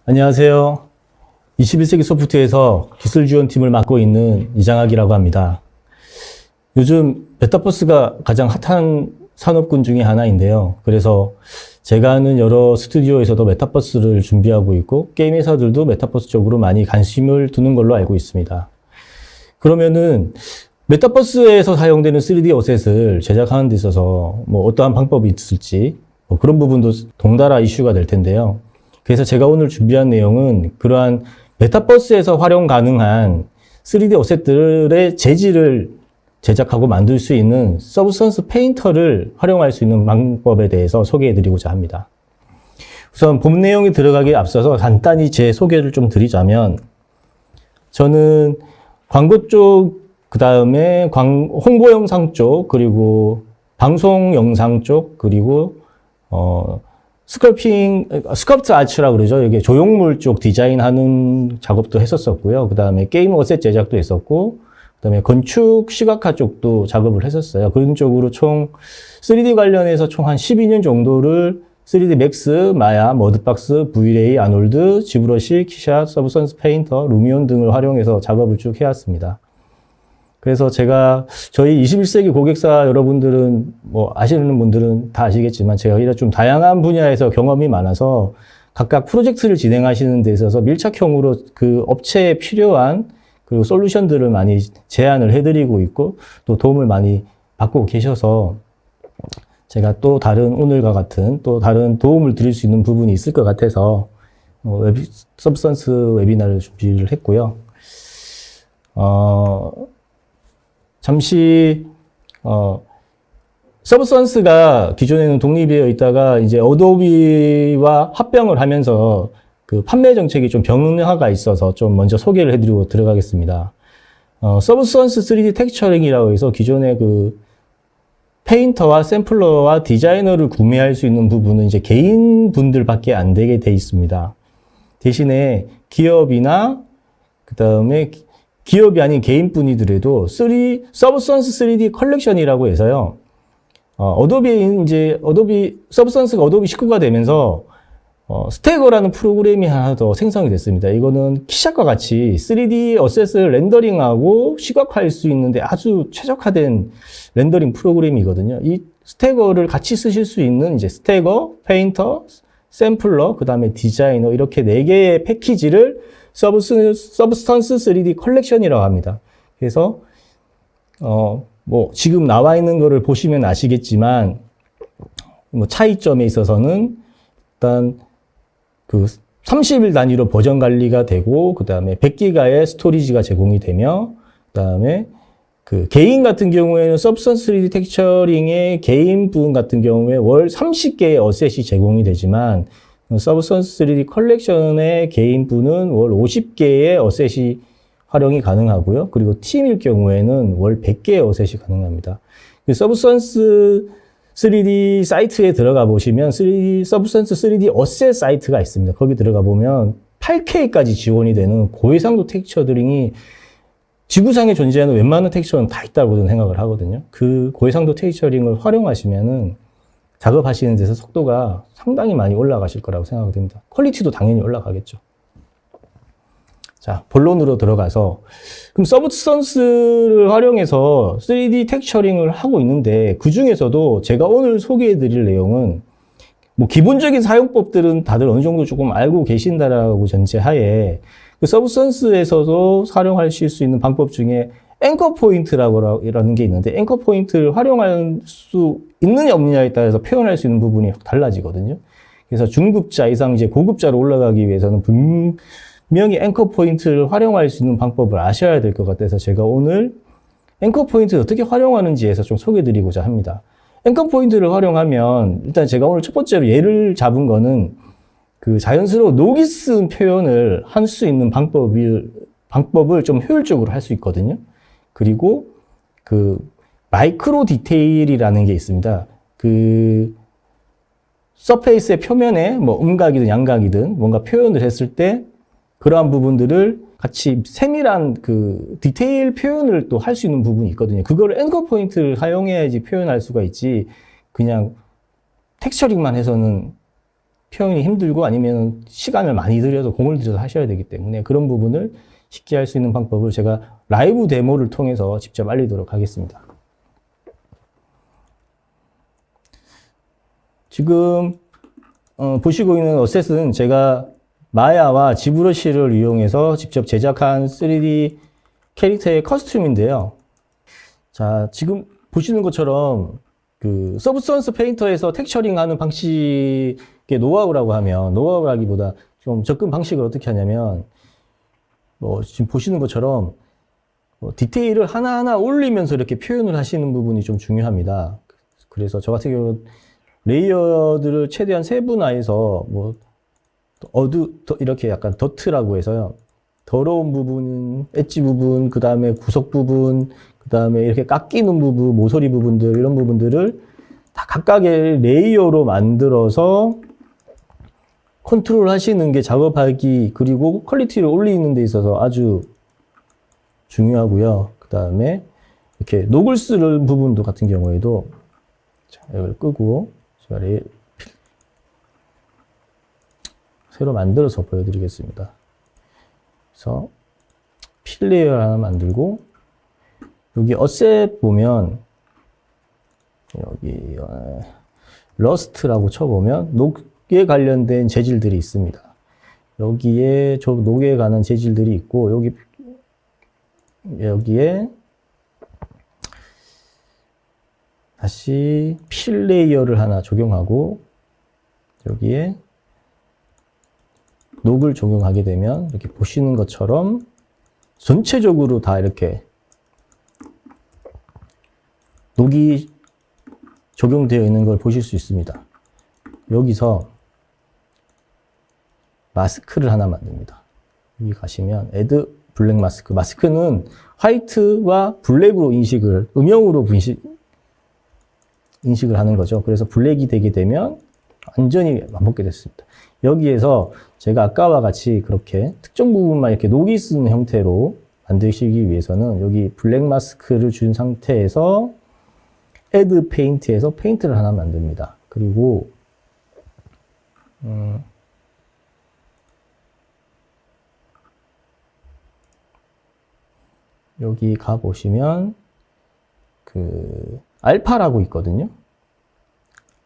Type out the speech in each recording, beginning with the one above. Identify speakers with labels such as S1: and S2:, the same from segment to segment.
S1: 안녕하세요. 21세기 소프트에서 기술 지원팀을 맡고 있는 이장학이라고 합니다. 요즘 메타버스가 가장 핫한 산업군 중에 하나인데요. 그래서 제가 아는 여러 스튜디오에서도 메타버스를 준비하고 있고 게임 회사들도 메타버스 쪽으로 많이 관심을 두는 걸로 알고 있습니다. 그러면은 메타버스에서 사용되는 3D 어셋을 제작하는 데 있어서 어떠한 방법이 있을지 그런 부분도 동달아 이슈가 될 텐데요. 그래서 제가 오늘 준비한 내용은 그러한 메타버스에서 활용 가능한 3D 어셋들의 재질을 제작하고 만들 수 있는 서브스턴스 페인터를 활용할 수 있는 방법에 대해서 소개해드리고자 합니다. 우선 본 내용에 들어가기에 앞서서 간단히 제 소개를 좀 드리자면, 저는 광고 쪽, 그 다음에 홍보 영상 쪽, 그리고 방송 영상 쪽, 그리고 스컬프트 아츠라고 그러죠. 이게 조형물 쪽 디자인하는 작업도 했었었고요. 그 다음에 게임 어셋 제작도 했었고, 그 다음에 건축 시각화 쪽도 작업을 했었어요. 그런 쪽으로 총 3D 관련해서 총 한 12년 정도를 3D 맥스, 마야, 머드박스, V-ray, 아놀드, 지브러시, 키샷, 서브스턴스 페인터, 루미온 등을 활용해서 작업을 쭉 해왔습니다. 그래서 제가 저희 21세기 고객사 여러분들은 아시는 분들은 다 아시겠지만 제가 이런 좀 다양한 분야에서 경험이 많아서 각각 프로젝트를 진행하시는 데 있어서 밀착형으로 그 업체에 필요한 그리고 솔루션들을 많이 제안을 해드리고 있고 또 도움을 많이 받고 계셔서 제가 또 다른 오늘과 같은 또 다른 도움을 드릴 수 있는 부분이 있을 것 같아서 서브스턴스 웨비나를 준비를 했고요. 잠시 서브스턴스가 기존에는 독립되어 있다가 이제 어도비와 합병을 하면서 그 판매 정책이 좀 변화가 있어서 좀 먼저 소개를 해드리고 들어가겠습니다. 서브스턴스 3D 텍스처링이라고 해서 기존의 그 페인터와 샘플러와 디자이너를 구매할 수 있는 부분은 이제 개인 분들밖에 안 되게 돼 있습니다. 대신에 기업이나 그 다음에 기업이 아닌 개인뿐이더라도 서브스턴스 3D 컬렉션이라고 해서요. 어도비 서브스턴스가 어도비 식구가 되면서 스태거라는 프로그램이 하나 더 생성이 됐습니다. 이거는 키샷과 같이 3D 어셋을 렌더링하고 시각화할 수 있는데 아주 최적화된 렌더링 프로그램이거든요. 이 스태거를 같이 쓰실 수 있는 이제 스태거, 페인터, 샘플러, 그 다음에 디자이너 이렇게 4개의 패키지를 서브스턴스 3D 컬렉션이라고 합니다. 그래서 지금 나와 있는 거를 보시면 아시겠지만 차이점에 있어서는 일단 그 30일 단위로 버전 관리가 되고 그 다음에 100기가의 스토리지가 제공이 되며 그 다음에 그 개인 같은 경우에는 서브스턴스 3D 텍스처링의 개인 부분 같은 경우에 월 30개의 어셋이 제공이 되지만 서브스턴스 3D 컬렉션의 개인분은 월 50개의 어셋이 활용이 가능하고요. 그리고 팀일 경우에는 월 100개의 어셋이 가능합니다. 서브스턴스 3D 사이트에 들어가 보시면 서브스턴스 3D 어셋 사이트가 있습니다. 거기 들어가 보면 8K까지 지원이 되는 고해상도 텍스처링이 지구상에 존재하는 웬만한 텍스처는 다 있다고 저는 생각을 하거든요. 그 고해상도 텍스처링을 활용하시면은 작업하시는 데서 속도가 상당히 많이 올라가실 거라고 생각이 됩니다. 퀄리티도 당연히 올라가겠죠. 자, 본론으로 들어가서 그럼 서브스턴스를 활용해서 3D 텍스처링을 하고 있는데 그 중에서도 제가 오늘 소개해 드릴 내용은 기본적인 사용법들은 다들 어느 정도 조금 알고 계신다라고 전제하에 그 서브스턴스에서도 활용하실 수 있는 방법 중에 앵커 포인트라는 게 있는데 앵커 포인트를 활용할 수 있느냐 없느냐에 따라서 표현할 수 있는 부분이 달라지거든요. 그래서 중급자 이상 이제 고급자로 올라가기 위해서는 분명히 앵커 포인트를 활용할 수 있는 방법을 아셔야 될 것 같아서 제가 오늘 앵커 포인트를 어떻게 활용하는지에서 좀 소개해 드리고자 합니다. 앵커 포인트를 활용하면 일단 제가 오늘 첫 번째로 예를 잡은 거는 그 자연스러운 녹이 쓴 표현을 할 수 있는 방법을 좀 효율적으로 할 수 있거든요. 그리고 그 마이크로 디테일이라는 게 있습니다. 그 서페이스의 표면에 음각이든 양각이든 뭔가 표현을 했을 때 그러한 부분들을 같이 세밀한 그 디테일 표현을 또 할 수 있는 부분이 있거든요. 그거를 앵커 포인트를 사용해야지 표현할 수가 있지 그냥 텍스처링만 해서는 표현이 힘들고 아니면 시간을 많이 들여서 공을 들여서 하셔야 되기 때문에 그런 부분을 쉽게 할 수 있는 방법을 제가 라이브 데모를 통해서 직접 알리도록 하겠습니다. 지금 보시고 있는 어셋은 제가 마야와 지브러시를 이용해서 직접 제작한 3D 캐릭터의 커스튬인데요. 자, 지금 보시는 것처럼 그 서브스턴스 페인터에서 텍스처링 하는 방식의 노하우라고 하면, 노하우라기보다 좀 접근 방식을 어떻게 하냐면, 지금 보시는 것처럼 디테일을 하나하나 올리면서 이렇게 표현을 하시는 부분이 좀 중요합니다. 그래서 저 같은 경우는 레이어들을 최대한 세분화해서 이렇게 약간 더트라고 해서요. 더러운 부분, 엣지 부분, 그 다음에 구석 부분, 그 다음에 이렇게 깎이는 부분, 모서리 부분들, 이런 부분들을 다 각각의 레이어로 만들어서 컨트롤 하시는 게 작업하기, 그리고 퀄리티를 올리는 데 있어서 아주 중요하고요. 그 다음에 이렇게 녹을 쓰는 부분도 같은 경우에도, 자, 이걸 끄고, 제가 새로 만들어서 보여드리겠습니다. 그래서 필 레이어 하나 만들고, 여기 어셋 보면 여기 러스트라고 쳐보면 녹에 관련된 재질들이 있습니다. 여기에 녹에 관한 재질들이 있고, 여기에 다시 필 레이어를 하나 적용하고, 여기에 녹을 적용하게 되면 이렇게 보시는 것처럼 전체적으로 다 이렇게 녹이 적용되어 있는 걸 보실 수 있습니다. 여기서 마스크를 하나 만듭니다. 여기 가시면 애드 블랙 마스크. 마스크는 화이트와 블랙으로 음영으로 인식을 하는 거죠. 그래서 블랙이 되게 되면 완전히 맞먹게 됐습니다. 여기에서 제가 아까와 같이 그렇게 특정 부분만 이렇게 녹이 쓰는 형태로 만드시기 위해서는 여기 블랙 마스크를 준 상태에서 애드 페인트에서 페인트를 하나 만듭니다. 그리고 여기 가 보시면 그 알파라고 있거든요.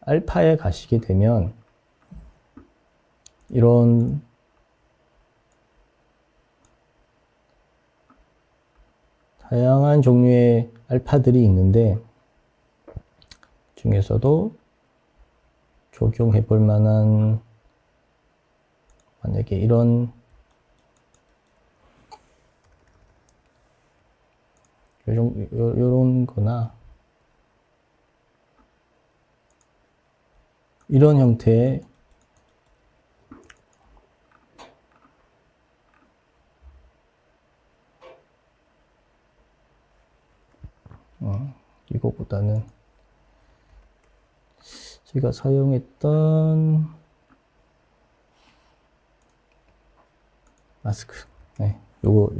S1: 알파에 가시게 되면 이런 다양한 종류의 알파들이 있는데 중에서도 적용해 볼 만한, 만약에 이런 요런 거나 이런 형태의 이거보다는 제가 사용했던 마스크, 네, 요거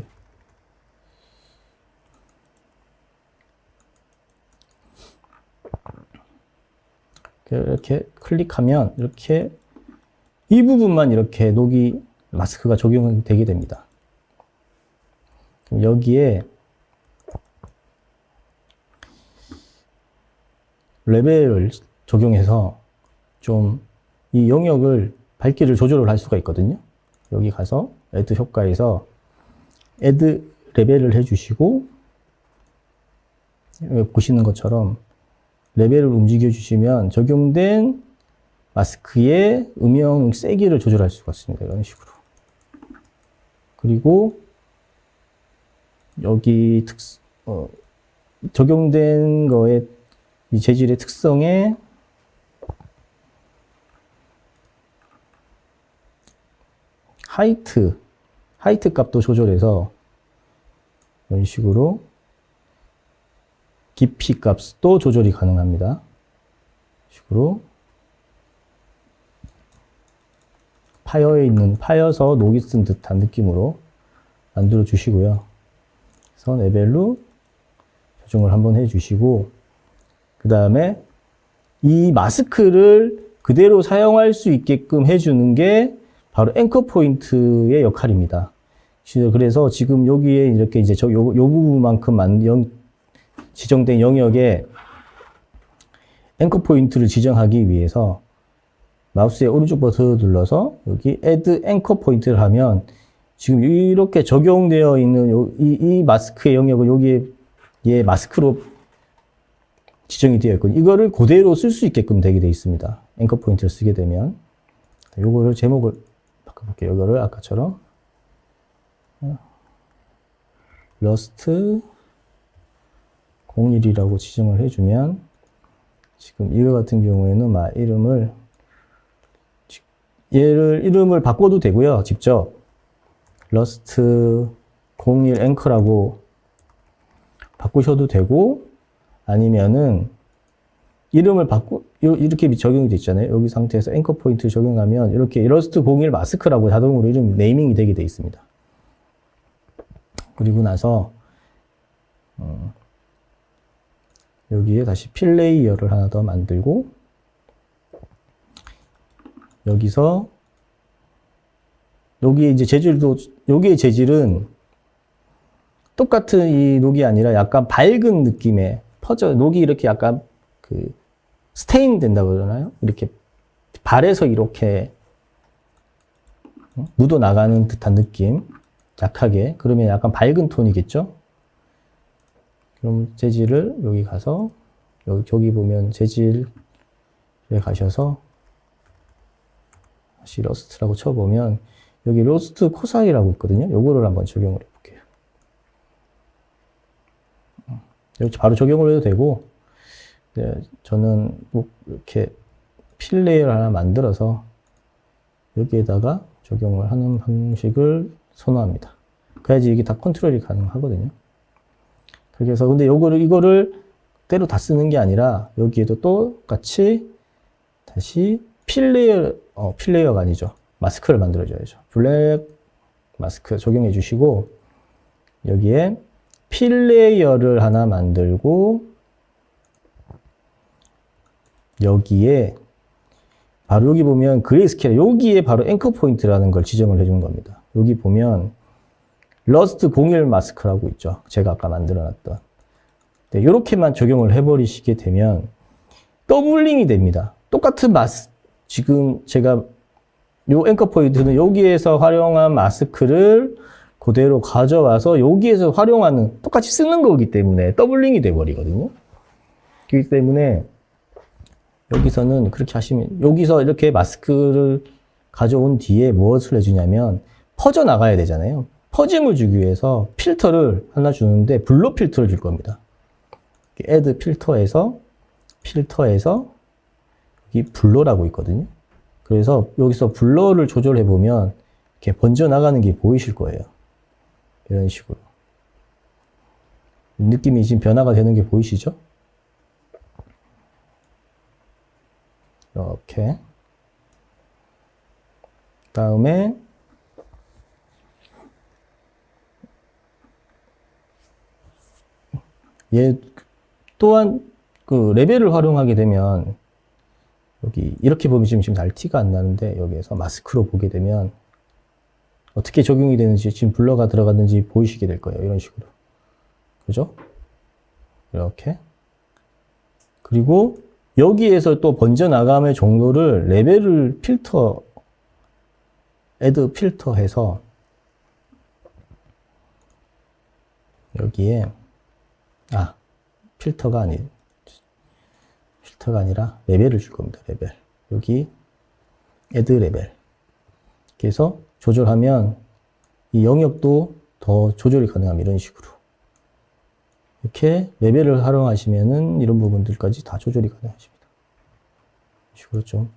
S1: 이렇게 클릭하면 이렇게 이 부분만 이렇게 녹이 마스크가 적용되게 됩니다. 그럼 여기에 레벨을 적용해서 좀 이 영역을 밝기를 조절을 할 수가 있거든요. 여기 가서 애드 효과에서 애드 레벨을 해주시고, 보시는 것처럼 레벨을 움직여 주시면 적용된 마스크의 음영 세기를 조절할 수가 있습니다. 이런 식으로. 그리고 여기 적용된 거에 이 재질의 특성에 하이트 값도 조절해서 이런 식으로 깊이 값도 조절이 가능합니다. 이런 식으로 파여서 녹이 쓴 듯한 느낌으로 만들어 주시고요. 그래서 레벨로 조정을 한번 해 주시고, 그 다음에 이 마스크를 그대로 사용할 수 있게끔 해주는 게 바로 앵커 포인트의 역할입니다. 그래서 지금 여기에 이렇게 이제 요 부분만큼 지정된 영역에 앵커 포인트를 지정하기 위해서 마우스의 오른쪽 버튼을 눌러서 여기 Add Anchor Point를 하면 지금 이렇게 적용되어 있는 이 마스크의 영역은 여기에 마스크로 지정이 되어 있거든요. 이거를 그대로 쓸 수 있게끔 되게 되어 있습니다. 앵커 포인트를 쓰게 되면. 요거를 제목을 바꿔볼게요. 이거를 아까처럼 러스트 01이라고 지정을 해주면 지금 이거 같은 경우에는 이름을 바꿔도 되고요. 직접 러스트 01 앵커라고 바꾸셔도 되고 아니면은 이름을 이렇게 적용이 됐잖아요. 여기 상태에서 앵커 포인트 적용하면 이렇게 러스트 01 마스크라고 자동으로 이름 네이밍이 되게 돼 있습니다. 그리고 나서 여기에 다시 필 레이어를 하나 더 만들고 여기서 여기에 이제 여기의 재질은 똑같은 이 녹이 아니라 약간 밝은 느낌의 녹이 이렇게 약간 스테인 된다고 그러나요? 이렇게 발에서 이렇게 묻어 나가는 듯한 느낌, 약하게. 그러면 약간 밝은 톤이겠죠? 그럼 재질을 여기 가서 여기 보면 재질에 가셔서 다시 러스트라고 쳐보면 여기 로스트 코사이라고 있거든요. 요거를 한번 적용을 해볼게요. 이렇게 바로 적용을 해도 되고 저는 이렇게 필 레이어를 하나 만들어서 여기에다가 적용을 하는 방식을 선호합니다. 그래야지 이게 다 컨트롤이 가능하거든요. 그래서 근데 이거를 때로 다 쓰는 게 아니라 여기에도 똑같이 다시 필 레이어가 아니죠. 마스크를 만들어줘야죠. 블랙 마스크 적용해 주시고 여기에 필 레이어를 하나 만들고 여기에 바로 여기 보면 그레이스케일 여기에 바로 앵커 포인트라는 걸 지정을 해준 겁니다. 여기 보면 러스트 01 마스크라고 있죠. 제가 아까 만들어놨던. 네, 이렇게만 적용을 해버리시게 되면 더블링이 됩니다. 똑같은 지금 제가 요 앵커 포인트는 여기에서 활용한 마스크를 그대로 가져와서 여기에서 활용하는 똑같이 쓰는 거기 때문에 더블링이 돼 버리거든요. 그렇기 때문에 여기서는 그렇게 하시면 여기서 이렇게 마스크를 가져온 뒤에 무엇을 해주냐면 퍼져 나가야 되잖아요. 퍼짐을 주기 위해서 필터를 하나 주는데 블러 필터를 줄 겁니다. 애드 필터에서 여기 블러라고 있거든요. 그래서 여기서 블러를 조절해 보면 이렇게 번져 나가는 게 보이실 거예요. 이런 식으로 느낌이 지금 변화가 되는 게 보이시죠? 이렇게 다음에 얘 또한 그 레벨을 활용하게 되면 여기 이렇게 보면 지금 잘 티가 안 나는데 여기에서 마스크로 보게 되면 어떻게 적용이 되는지 지금 블러가 들어갔는지 보이시게 될 거예요. 이런 식으로. 그죠? 이렇게. 그리고 여기에서 또 번져나감의 정도를 레벨을 애드 필터 해서 여기에 필터가 아니라 레벨을 줄 겁니다. 레벨. 여기 애드 레벨. 그래서 조절하면 이 영역도 더 조절이 가능합니다. 이런 식으로. 이렇게 레벨을 활용하시면은 이런 부분들까지 다 조절이 가능하십니다. 이런 식으로 좀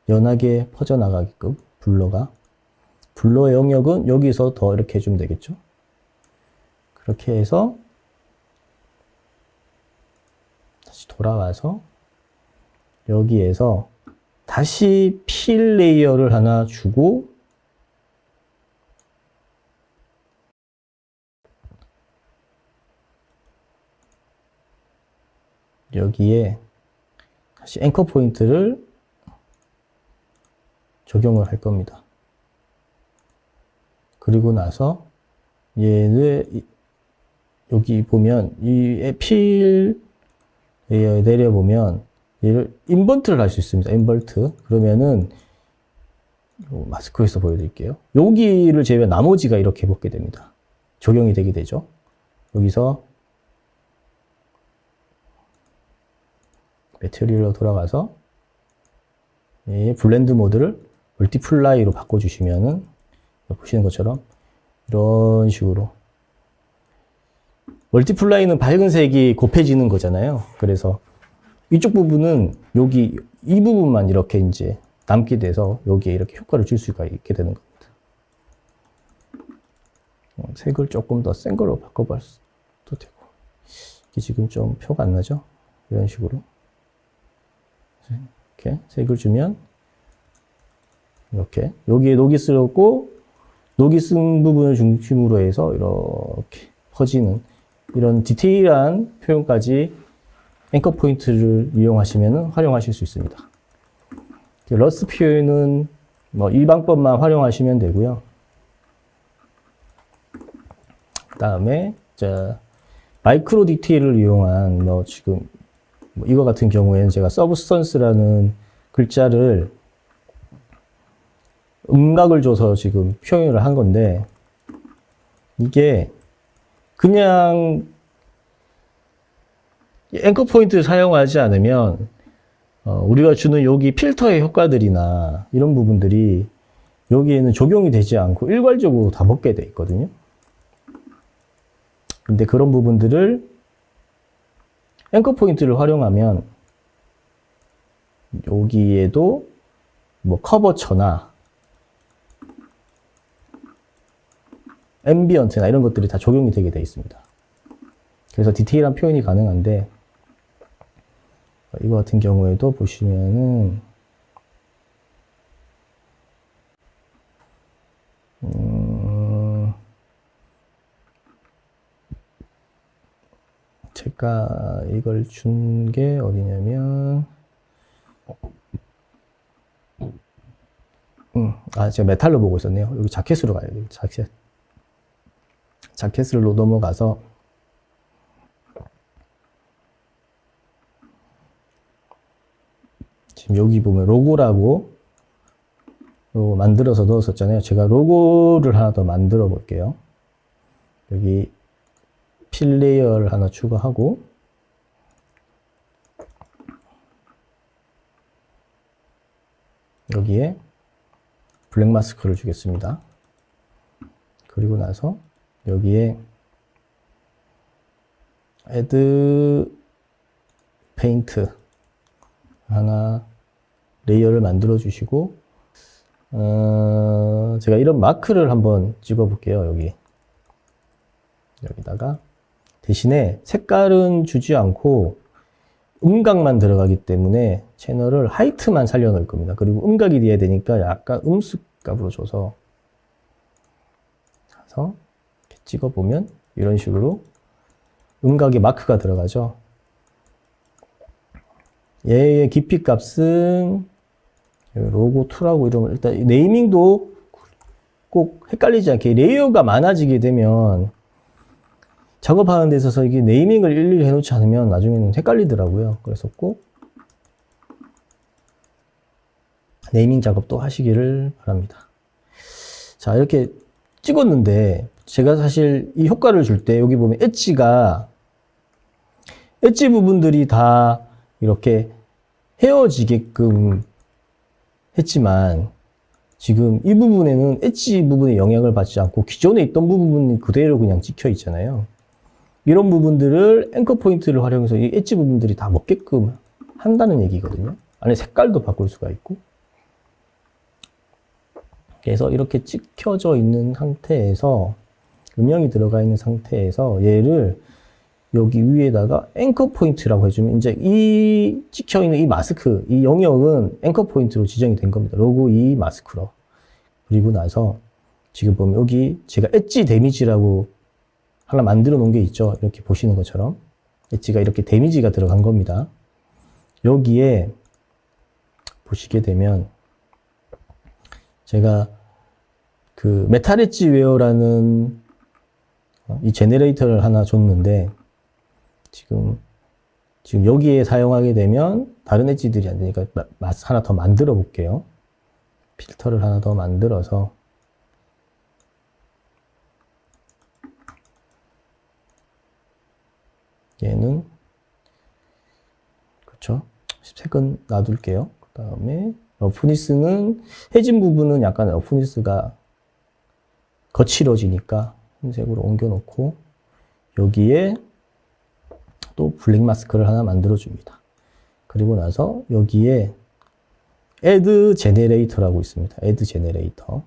S1: 연하게 퍼져나가게끔 블러의 영역은 여기서 더 이렇게 해주면 되겠죠. 그렇게 해서 다시 돌아와서 여기에서 다시 필 레이어를 하나 주고 여기에 다시 앵커 포인트를 적용을 할 겁니다. 그리고 나서 얘는 여기 보면 이 필 내려보면 얘를 인버트를 할 수 있습니다. 인버트. 그러면은 마스크에서 보여드릴게요. 여기를 제외한 나머지가 이렇게 먹게 됩니다. 적용이 되게 되죠. 여기서 매트리얼로 돌아가서 블렌드 모드를 멀티플라이로 바꿔주시면은 보시는 것처럼 이런 식으로 멀티플라이는 밝은 색이 곱해지는 거잖아요. 그래서 이쪽 부분은 여기 이 부분만 이렇게 이제 남게 돼서 여기에 이렇게 효과를 줄 수가 있게 되는 겁니다. 색을 조금 더 센 걸로 바꿔봐도 되고. 이게 지금 좀 표가 안 나죠? 이런 식으로. 이렇게 색을 주면 이렇게 여기에 녹이 쓰였고 녹이 쓴 부분을 중심으로 해서 이렇게 퍼지는 이런 디테일한 표현까지 앵커 포인트를 이용하시면 활용하실 수 있습니다. 러스 표현은 뭐 이 방법만 활용하시면 되고요. 그 다음에 마이크로 디테일을 이용한 뭐 지금 뭐 이거 같은 경우에는 제가 서브스턴스라는 글자를 음각을 줘서 지금 표현을 한 건데 이게 그냥 앵커 포인트를 사용하지 않으면 우리가 주는 여기 필터의 효과들이나 이런 부분들이 여기에는 적용이 되지 않고 일괄적으로 다 먹게 돼 있거든요. 근데 그런 부분들을 앵커 포인트를 활용하면 여기에도 뭐 커버처나 앰비언트나 이런 것들이 다 적용이 되게 되어 있습니다. 그래서 디테일한 표현이 가능한데 이거 같은 경우에도 보시면은 제가 이걸 준 게 어디냐면 제가 메탈로 보고 있었네요. 여기 자켓으로 가야 돼요. 자켓으로 넘어가서 지금 여기 보면 로고라고 요거 만들어서 넣었었잖아요. 제가 로고를 하나 더 만들어 볼게요. 여기 필 레이어를 하나 추가하고 여기에 블랙 마스크를 주겠습니다. 그리고 나서 여기에 애드 페인트 하나 레이어를 만들어 주시고 제가 이런 마크를 한번 찍어 볼게요. 여기다가 대신에 색깔은 주지 않고 음각만 들어가기 때문에 채널을 하이트만 살려 놓을 겁니다. 그리고 음각이 돼야 되니까 약간 음수 값으로 줘서 이렇게 찍어 보면 이런 식으로 음각에 마크가 들어가죠. 얘의 깊이 값은 로고 2라고 이러면 일단 네이밍도 꼭 헷갈리지 않게 레이어가 많아지게 되면 작업하는 데 있어서 이게 네이밍을 일일이 해놓지 않으면 나중에는 헷갈리더라고요. 그래서 꼭 네이밍 작업도 하시기를 바랍니다. 자, 이렇게 찍었는데 제가 사실 이 효과를 줄 때 여기 보면 엣지 부분들이 다 이렇게 헤어지게끔 했지만 지금 이 부분에는 엣지 부분에 영향을 받지 않고 기존에 있던 부분이 그대로 그냥 찍혀 있잖아요. 이런 부분들을 앵커 포인트를 활용해서 이 엣지 부분들이 다 먹게끔 한다는 얘기거든요. 안에 색깔도 바꿀 수가 있고. 그래서 이렇게 찍혀져 있는 상태에서 음영이 들어가 있는 상태에서 얘를 여기 위에다가 앵커 포인트라고 해주면 이제 이 찍혀있는 이 마스크, 이 영역은 앵커 포인트로 지정이 된 겁니다. 로고 이 마스크로. 그리고 나서 지금 보면 여기 제가 엣지 데미지라고 하나 만들어 놓은 게 있죠. 이렇게 보시는 것처럼. 엣지가 이렇게 데미지가 들어간 겁니다. 여기에 보시게 되면 제가 그 메탈 엣지 웨어라는 이 제네레이터를 하나 줬는데 지금 여기에 사용하게 되면 다른 엣지들이 안 되니까 하나 더 만들어 볼게요. 필터를 하나 더 만들어서 얘는 그렇죠. 색은 놔둘게요. 그 다음에 러프니스는 해진 부분은 약간 러프니스가 거칠어지니까 흰색으로 옮겨 놓고 여기에 또 블랙 마스크를 하나 만들어 줍니다. 그리고 나서 여기에 add generator라고 있습니다. add generator.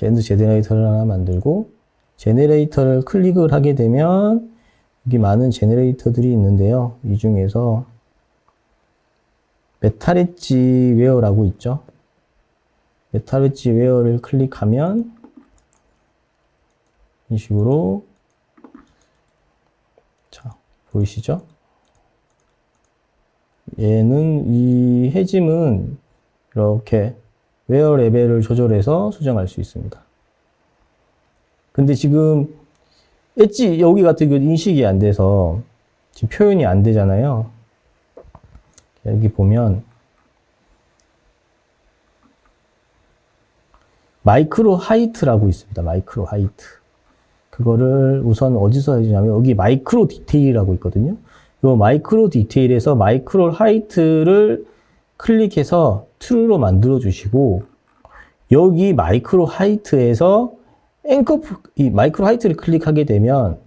S1: add generator를 하나 만들고 제네레이터를 클릭을 하게 되면 여기 많은 제네레이터들이 있는데요. 이 중에서 메탈 엣지 웨어라고 있죠. 메탈 엣지 웨어를 클릭하면 이 식으로 자 보이시죠? 얘는 이 해짐은 이렇게 웨어 레벨을 조절해서 수정할 수 있습니다. 근데 지금 엣지 여기 같은 경우 인식이 안 돼서 지금 표현이 안 되잖아요. 여기 보면 마이크로 하이트라고 있습니다. 마이크로 하이트. 그거를 우선 어디서 해주냐면 여기 마이크로 디테일이라고 있거든요. 이 마이크로 디테일에서 마이크로 하이트를 클릭해서 true로 만들어 주시고 여기 마이크로 하이트에서 이 마이크로 하이트를 클릭하게 되면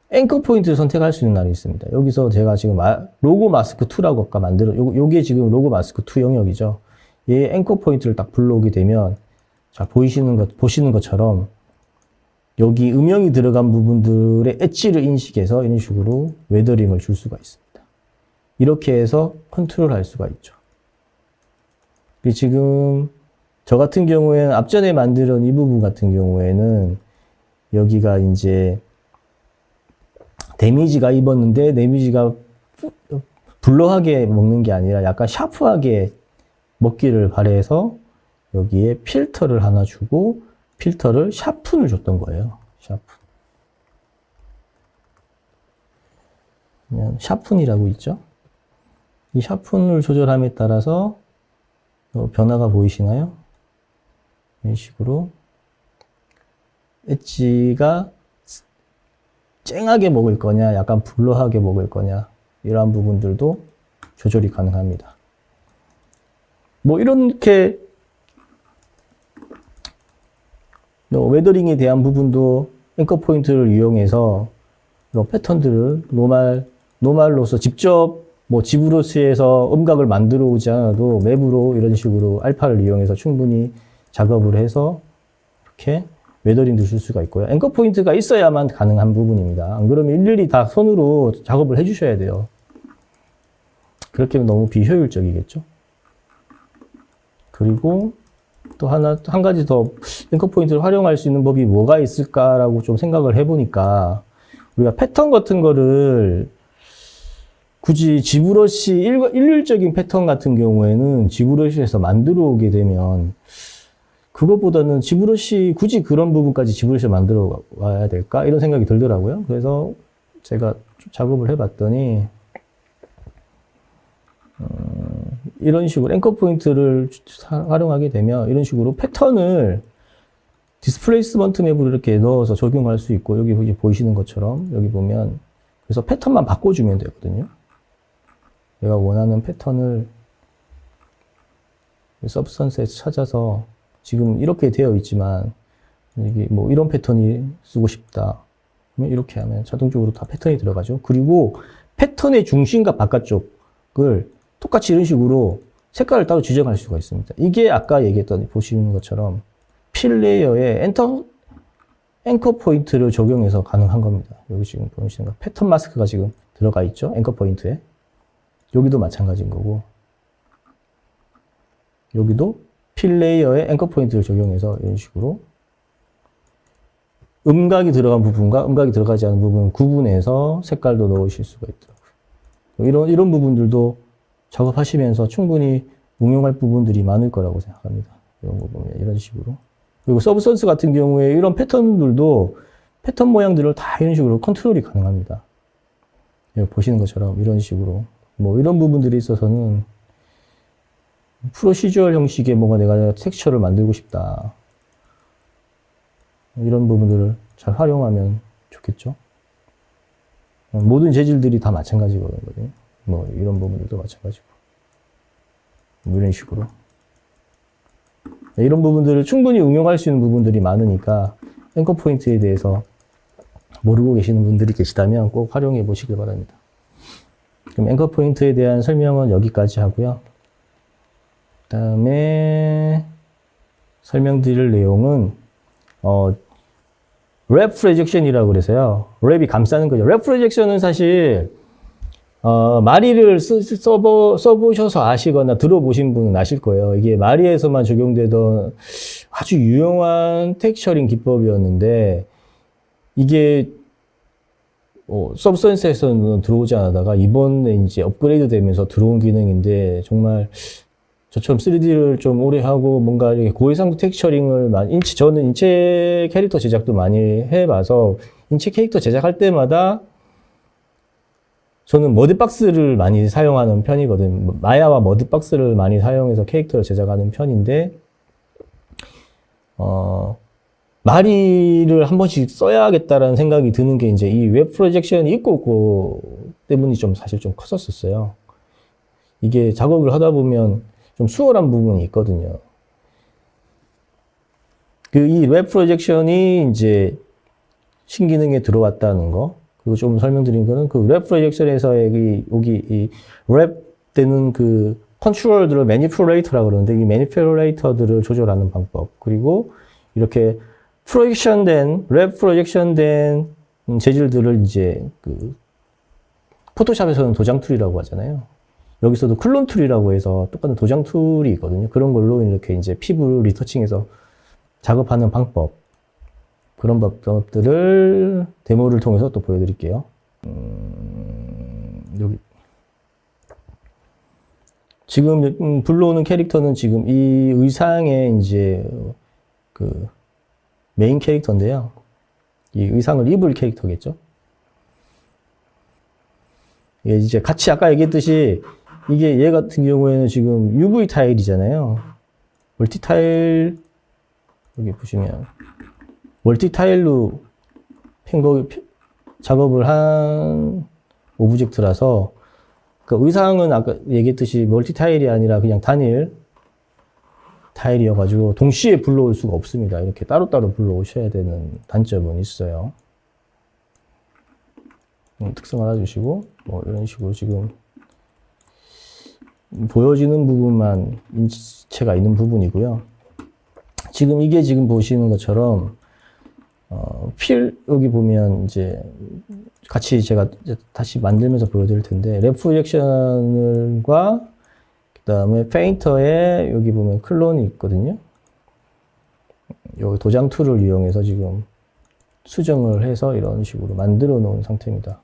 S1: 앵커 포인트를 선택할 수 있는 날이 있습니다. 여기서 제가 지금 로고 마스크 2라고 아까 요게 지금 로고 마스크 2 영역이죠. 얘 앵커 포인트를 딱 불러오게 되면 자, 보시는 것처럼 여기 음영이 들어간 부분들의 엣지를 인식해서 이런 식으로 웨더링을 줄 수가 있습니다. 이렇게 해서 컨트롤 할 수가 있죠. 지금 저 같은 경우에는 앞전에 만든 이 부분 같은 경우에는 여기가 이제 데미지가 입었는데 데미지가 블러하게 먹는 게 아니라 약간 샤프하게 먹기를 바래서 여기에 필터를 하나 주고 필터를 샤픈을 줬던 거예요. 샤픈. 샤픈이라고 있죠. 이 샤픈을 조절함에 따라서 변화가 보이시나요? 이런 식으로 엣지가 쨍하게 먹을 거냐, 약간 블러하게 먹을 거냐 이러한 부분들도 조절이 가능합니다. 뭐 이렇게 웨더링에 대한 부분도 앵커 포인트를 이용해서 이런 패턴들을 노말로서 직접 뭐 지브러시에서 음각을 만들어 오지 않아도 맵으로 이런 식으로 알파를 이용해서 충분히 작업을 해서 이렇게 웨더링도 줄 수가 있고요. 앵커 포인트가 있어야만 가능한 부분입니다. 안 그러면 일일이 다 손으로 작업을 해주셔야 돼요. 그렇게 하면 너무 비효율적이겠죠. 그리고 또 한 가지 더 앵커 포인트를 활용할 수 있는 법이 뭐가 있을까라고 좀 생각을 해보니까 우리가 패턴 같은 거를 굳이 지브러시 일률적인 패턴 같은 경우에는 지브러시에서 만들어 오게 되면 그것보다는 지브러시 굳이 그런 부분까지 지브러시를 만들어 와야 될까 이런 생각이 들더라고요. 그래서 제가 좀 작업을 해봤더니 이런 식으로 앵커 포인트를 활용하게 되면 이런 식으로 패턴을 디스플레이스먼트 맵으로 이렇게 넣어서 적용할 수 있고 여기 보이시는 것처럼 여기 보면 그래서 패턴만 바꿔주면 되거든요. 내가 원하는 패턴을 서브스턴스에서 찾아서 지금 이렇게 되어 있지만 이게 뭐 이런 패턴이 쓰고 싶다. 그러면 이렇게 하면 자동적으로 다 패턴이 들어가죠. 그리고 패턴의 중심과 바깥쪽을 똑같이 이런 식으로 색깔을 따로 지정할 수가 있습니다. 이게 아까 얘기했던 보시는 것처럼 필 레이어에 앵커 포인트를 적용해서 가능한 겁니다. 여기 지금 보시는 거 패턴 마스크가 지금 들어가 있죠. 앵커 포인트에. 여기도 마찬가지인 거고 여기도 필 레이어에 앵커 포인트를 적용해서 이런 식으로 음각이 들어간 부분과 음각이 들어가지 않은 부분을 구분해서 색깔도 넣으실 수가 있더라고요. 이런 부분들도 작업하시면서 충분히 응용할 부분들이 많을 거라고 생각합니다. 이런 거 보면 이런 식으로. 그리고 서브선스 같은 경우에 이런 패턴들도 패턴 모양들을 다 이런 식으로 컨트롤이 가능합니다. 여기 보시는 것처럼 이런 식으로 뭐 이런 부분들이 있어서는 프로시저얼 형식의 뭔가 내가 텍스처를 만들고 싶다. 이런 부분들을 잘 활용하면 좋겠죠. 모든 재질들이 다 마찬가지거든요. 뭐 이런 부분들도 마찬가지고 이런 식으로 이런 부분들을 충분히 응용할 수 있는 부분들이 많으니까 앵커 포인트에 대해서 모르고 계시는 분들이 계시다면 꼭 활용해 보시길 바랍니다. 그럼 앵커 포인트에 대한 설명은 여기까지 하고요. 그 다음에 설명드릴 내용은 랩 프로젝션이라고 그래서요. 랩이 감싸는 거죠. 랩 프로젝션은 사실 마리를 써보셔서 아시거나 들어보신 분은 아실 거예요. 이게 마리에서만 적용되던 아주 유용한 텍스처링 기법이었는데 이게 서브선스에서는 들어오지 않다가 이번에 이제 업그레이드 되면서 들어온 기능인데 정말 저처럼 3D를 좀 오래 하고 뭔가 이렇게 고해상도 텍스처링을 저는 인체 캐릭터 제작도 많이 해봐서 인체 캐릭터 제작할 때마다 저는 머드박스를 많이 사용하는 편이거든요. 마야와 머드박스를 많이 사용해서 캐릭터를 제작하는 편인데 마리를 한 번씩 써야겠다라는 생각이 드는 게 이제 이 웹 프로젝션이 있고 없고 때문이 좀 사실 좀 컸었어요. 이게 작업을 하다 보면 좀 수월한 부분이 있거든요. 이 웹 프로젝션이 이제 신기능에 들어왔다는 거, 그리고 좀 설명드린 거는 그 웹 프로젝션에서의 여기 이 랩 되는 그 컨트롤들을 매니플레이터라고 그러는데 이 매니플레이터들을 조절하는 방법, 그리고 이렇게 웹 프로젝션된 재질들을 이제 그 포토샵에서는 도장 툴이라고 하잖아요. 여기서도 클론 툴이라고 해서 똑같은 도장 툴이 있거든요. 그런 걸로 이렇게 이제 피부를 리터칭해서 작업하는 방법, 그런 방법들을 데모를 통해서 또 보여드릴게요. 여기 지금 불러오는 캐릭터는 지금 이 의상의 이제 그 메인 캐릭터인데요. 이 의상을 입을 캐릭터겠죠. 이게 이제 같이 아까 얘기했듯이 이게 얘 같은 경우에는 지금 UV 타일이잖아요. 멀티 타일 여기 보시면 멀티 타일로 작업을 한 오브젝트라서 그 의상은 아까 얘기했듯이 멀티 타일이 아니라 그냥 단일 타일이어가지고 동시에 불러올 수가 없습니다. 이렇게 따로따로 불러오셔야 되는 단점은 있어요. 특성 알아주시고 뭐 이런 식으로 지금 보여지는 부분만 인체가 있는 부분이고요. 지금 이게 지금 보시는 것처럼 여기 보면 이제 같이 제가 다시 만들면서 보여드릴 텐데 랩 프로젝션과 그 다음에 페인터에 여기 보면 클론이 있거든요. 여기 도장 툴을 이용해서 지금 수정을 해서 이런 식으로 만들어 놓은 상태입니다.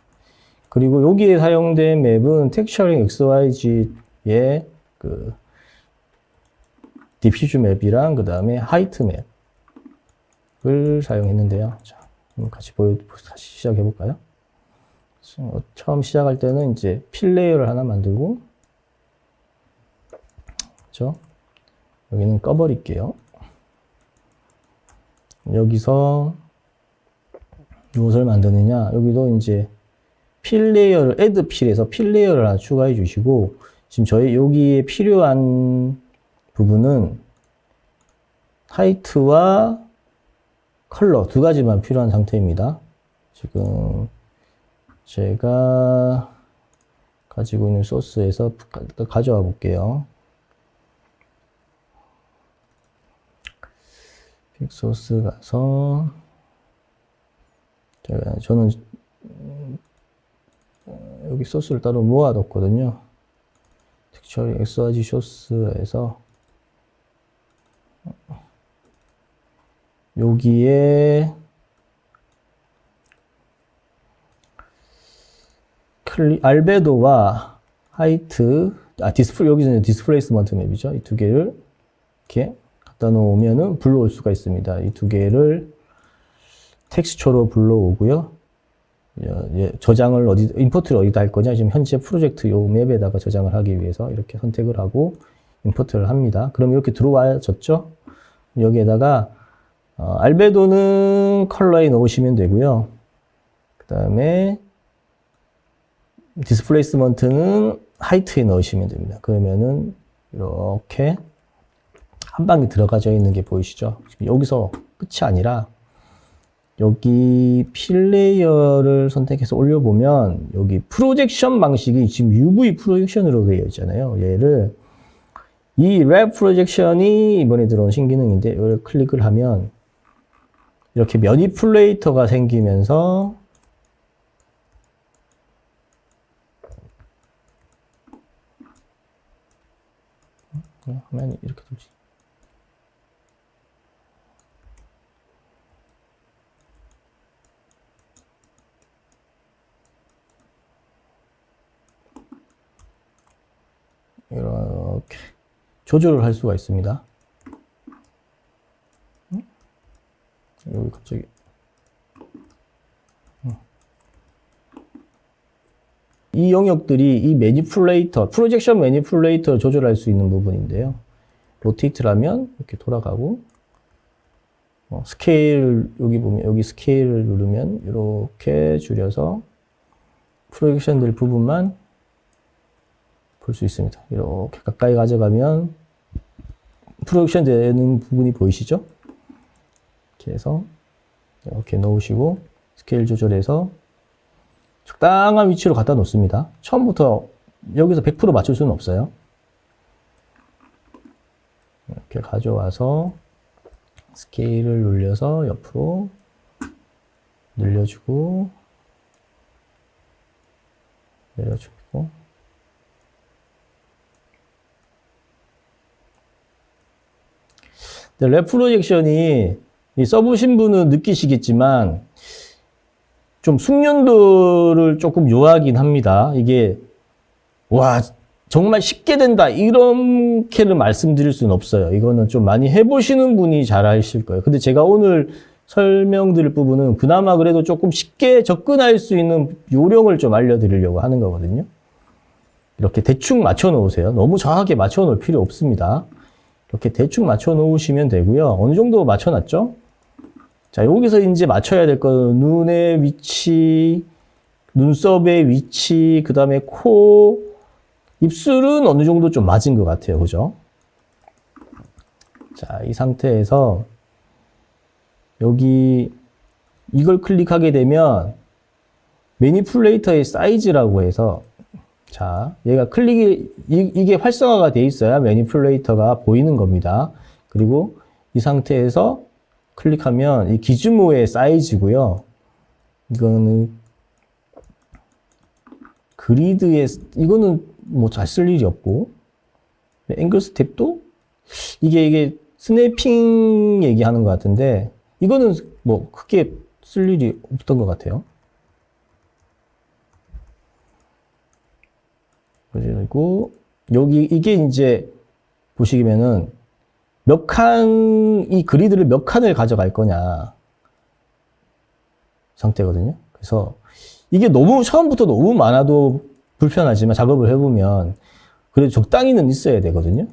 S1: 그리고 여기에 사용된 맵은 텍스처링 XYZ의 그 디퓨즈 맵이랑 그 다음에 하이트 맵을 사용했는데요. 자, 같이 다시 시작해 볼까요? 처음 시작할 때는 이제 필 레이어를 하나 만들고, 그렇죠? 여기는 꺼버릴게요. 여기서 무엇을 만드느냐? 여기도 이제 필 레이어를 애드 필에서 필 레이어를 하나 추가해 주시고, 지금 저희 여기에 필요한 부분은 하이트와 컬러 두 가지만 필요한 상태입니다. 지금 제가 가지고 있는 소스에서 가져와 볼게요. 픽소스 가서 저는 여기 소스를 따로 모아뒀거든요. 텍스처링 XYZ 소스에서 여기에 알베도와 하이트, 디스플레이스먼트 맵이죠. 이 두 개를 이렇게 갖다 놓으면은 불러올 수가 있습니다. 이 두 개를 텍스처로 불러오고요. 저장을 임포트를 어디다 할 거냐? 지금 현재 프로젝트 요 맵에다가 저장을 하기 위해서 이렇게 선택을 하고 임포트를 합니다. 그럼 이렇게 들어와졌죠? 여기에다가 알베도는 컬러에 넣으시면 되고요. 그 다음에 디스플레이스먼트는 하이트에 넣으시면 됩니다. 그러면은 이렇게 한 방에 들어가져 있는 게 보이시죠? 여기서 끝이 아니라 여기 필레이어를 선택해서 올려보면 여기 프로젝션 방식이 지금 UV 프로젝션으로 되어 있잖아요. 얘를 이 랩 프로젝션이 이번에 들어온 신기능인데 이걸 클릭을 하면 이렇게 매니플레이터가 생기면서 화면이 이렇게 돌지. 이렇게 조절을 할 수가 있습니다. 여기 갑자기 이 영역들이 이 매니플레이터, 프로젝션 매니플레이터를 조절할 수 있는 부분인데요. 로테이트를 하면 이렇게 돌아가고 스케일 여기 보면 여기 스케일을 누르면 이렇게 줄여서 프로젝션 될 부분만 볼 수 있습니다. 이렇게 가까이 가져가면 프로젝션 되는 부분이 보이시죠? 이렇게 해서 이렇게 넣으시고 스케일 조절해서 적당한 위치로 갖다 놓습니다. 처음부터 여기서 100% 맞출 수는 없어요. 이렇게 가져와서 스케일을 눌려서 옆으로 늘려주고 내려주고 랩 프로젝션이 써보신 분은 느끼시겠지만 좀 숙련도를 조금 요하긴 합니다. 이게 와 정말 쉽게 된다 이렇게는 말씀드릴 수는 없어요. 이거는 좀 많이 해보시는 분이 잘 아실 거예요. 근데 제가 오늘 설명드릴 부분은 그나마 그래도 조금 쉽게 접근할 수 있는 요령을 좀 알려드리려고 하는 거거든요. 이렇게 대충 맞춰 놓으세요. 너무 정확하게 맞춰 놓을 필요 없습니다. 이렇게 대충 맞춰 놓으시면 되고요. 어느 정도 맞춰 놨죠? 자, 여기서 이제 맞춰야 될 거는 눈의 위치, 눈썹의 위치, 그 다음에 코, 입술은 어느 정도 좀 맞은 것 같아요. 그죠? 자, 이 상태에서 여기 이걸 클릭하게 되면 매니플레이터의 사이즈라고 해서 자, 얘가 이게 활성화가 돼 있어야 매니플레이터가 보이는 겁니다. 그리고 이 상태에서 클릭하면 이 기즈모의 사이즈고요. 이거는 그리드의 이거는 뭐 잘 쓸 일이 없고 앵글 스텝도 이게 스냅핑 얘기하는 것 같은데 이거는 뭐 크게 쓸 일이 없던 것 같아요. 그리고 여기 이게 이제 보시면은 이 그리드를 몇 칸을 가져갈 거냐 상태거든요. 그래서 이게 너무 처음부터 너무 많아도 불편하지만 작업을 해보면 그래도 적당히는 있어야 되거든요.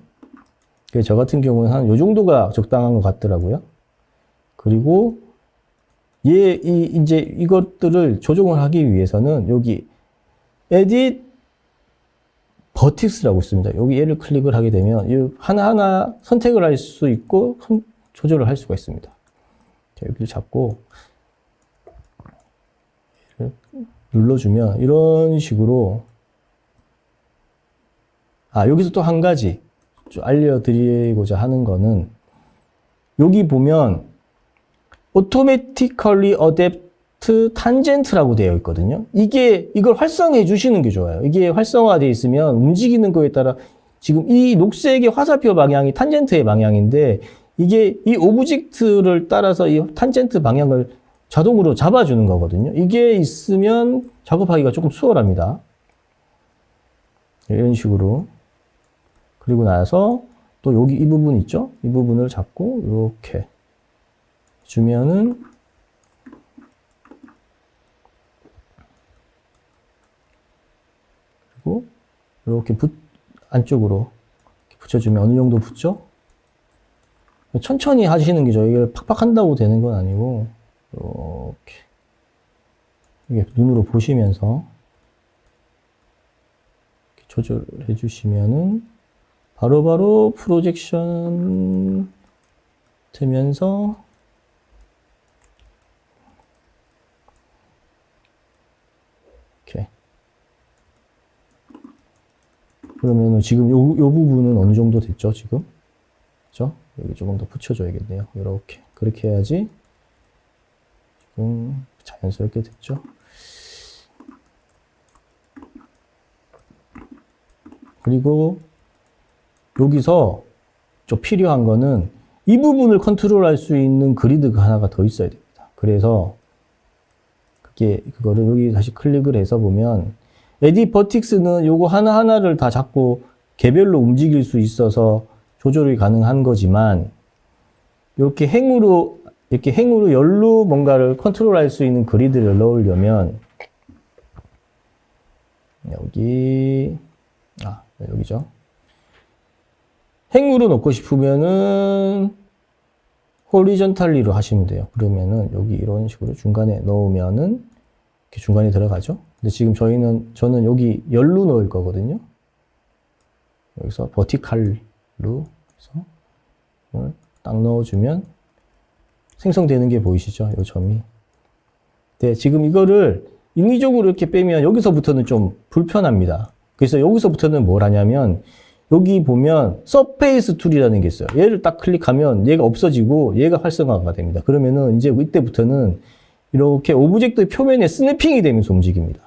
S1: 그래서 저 같은 경우는 한 요 정도가 적당한 것 같더라고요. 그리고 이제 이것들을 조정을 하기 위해서는 여기 에딧 버틱스라고 있습니다. 여기 얘를 클릭을 하게 되면 하나하나 선택을 할 수 있고 조절을 할 수가 있습니다. 자, 여기를 잡고 눌러주면 이런 식으로 여기서 또 한 가지 좀 알려드리고자 하는 거는 여기 보면 Automatically Adapt Tangent라고 되어 있거든요. 이걸 활성화해 주시는 게 좋아요. 이게 활성화되어 있으면 움직이는 거에 따라 지금 이 녹색의 화살표 방향이 탄젠트의 방향인데 이게 이 오브젝트를 따라서 이 탄젠트 방향을 자동으로 잡아주는 거거든요. 이게 있으면 작업하기가 조금 수월합니다. 이런 식으로. 그리고 나서 또 여기 이 부분 있죠? 이 부분을 잡고 이렇게 주면은 그리고 이렇게 안쪽으로 붙여주면 어느 정도 붙죠? 천천히 하시는 게죠. 이걸 팍팍 한다고 되는 건 아니고 이렇게 이게 눈으로 보시면서 이렇게 조절해 주시면은 바로바로 프로젝션 되면서 이렇게 그러면은 지금 요 부분은 어느 정도 됐죠, 지금? 그죠? 여기 조금 더 붙여줘야겠네요. 이렇게. 그렇게 해야지 지금 자연스럽게 됐죠. 그리고 여기서 좀 필요한 거는 이 부분을 컨트롤할 수 있는 그리드가 하나가 더 있어야 됩니다. 그래서 그거를 여기 다시 클릭을 해서 보면 에디 버틱스는 요거 하나하나를 다 잡고 개별로 움직일 수 있어서 조절이 가능한 거지만 이렇게 행으로 열로 뭔가를 컨트롤할 수 있는 그리드를 넣으려면 여기죠. 행으로 넣고 싶으면은 호리존탈리로 하시면 돼요. 그러면은 여기 이런 식으로 중간에 넣으면은 이렇게 중간에 들어가죠. 근데 지금 저는 여기 열로 넣을 거거든요. 여기서 버티칼로 해서 이걸 딱 넣어주면 생성되는 게 보이시죠? 이 점이. 네, 지금 이거를 인위적으로 이렇게 빼면 여기서부터는 좀 불편합니다. 그래서 여기서부터는 뭘 하냐면 여기 보면 서페이스 툴이라는 게 있어요. 얘를 딱 클릭하면 얘가 없어지고 얘가 활성화가 됩니다. 그러면은 이제 이때부터는 이렇게 오브젝트 표면에 스냅핑이 되면서 움직입니다.